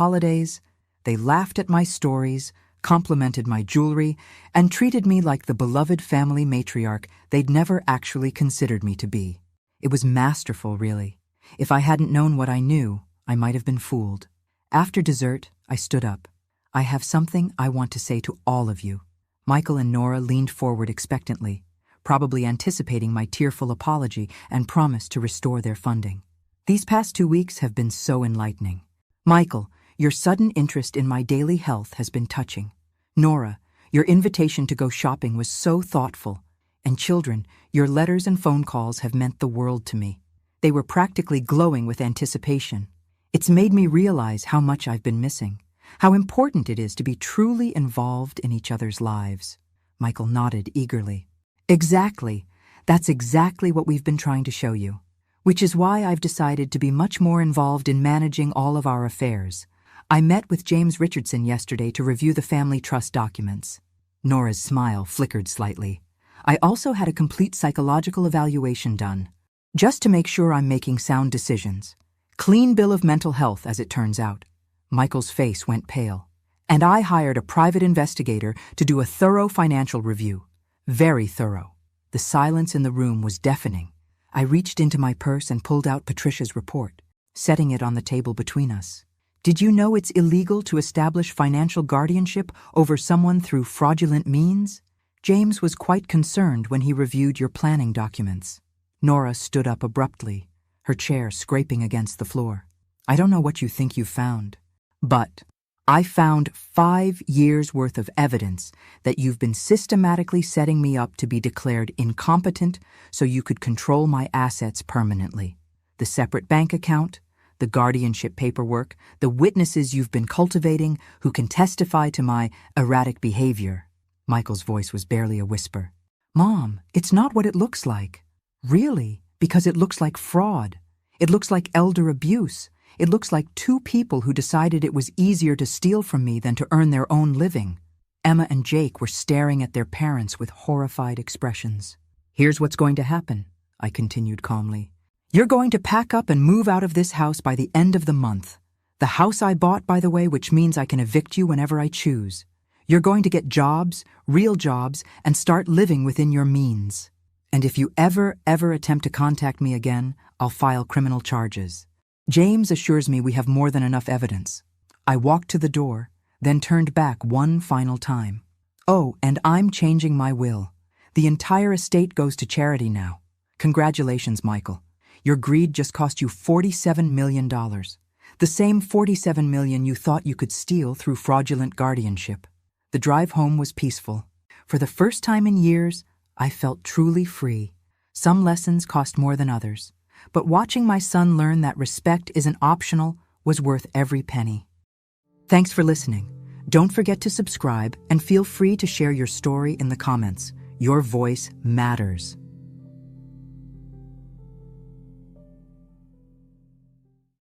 holidays. They laughed at my stories, complimented my jewelry, and treated me like the beloved family matriarch they'd never actually considered me to be. It was masterful, really. If I hadn't known what I knew, I might have been fooled. After dessert, I stood up. "I have something I want to say to all of you." Michael and Nora leaned forward expectantly, probably anticipating my tearful apology and promise to restore their funding. "These past 2 weeks have been so enlightening. Michael, your sudden interest in my daily health has been touching. Nora, your invitation to go shopping was so thoughtful. And children, your letters and phone calls have meant the world to me. They were practically glowing with anticipation. It's made me realize how much I've been missing, how important it is to be truly involved in each other's lives." Michael nodded eagerly. "Exactly. That's exactly what we've been trying to show you. Which is why I've decided to be much more involved in managing all of our affairs. I met with James Richardson yesterday to review the family trust documents." Nora's smile flickered slightly. "I also had a complete psychological evaluation done, just to make sure I'm making sound decisions. Clean bill of mental health, as it turns out." Michael's face went pale. "And I hired a private investigator to do a thorough financial review. Very thorough." The silence in the room was deafening. I reached into my purse and pulled out Patricia's report, setting it on the table between us. "Did you know it's illegal to establish financial guardianship over someone through fraudulent means? James was quite concerned when he reviewed your planning documents." Nora stood up abruptly, her chair scraping against the floor. "I don't know what you think you found, but I found 5 years' worth of evidence that you've been systematically setting me up to be declared incompetent so you could control my assets permanently. The separate bank account, the guardianship paperwork, the witnesses you've been cultivating who can testify to my erratic behavior. Michael's voice was barely a whisper. Mom, it's not what it looks like. Really, because it looks like fraud. It looks like elder abuse. It looks like two people who decided it was easier to steal from me than to earn their own living. Emma and Jake were staring at their parents with horrified expressions. Here's what's going to happen, I continued calmly. You're going to pack up and move out of this house by the end of the month. The house I bought, by the way, which means I can evict you whenever I choose. You're going to get jobs, real jobs, and start living within your means. And if you ever attempt to contact me again, I'll file criminal charges. James assures me we have more than enough evidence. I walked to the door, then turned back one final time. Oh, and I'm changing my will. The entire estate goes to charity now. Congratulations, Michael. Your greed just cost you $47 million. The same $47 million you thought you could steal through fraudulent guardianship. The drive home was peaceful. For the first time in years, I felt truly free. Some lessons cost more than others, but watching my son learn that respect isn't optional was worth every penny. Thanks for listening. Don't forget to subscribe and feel free to share your story in the comments. Your voice matters.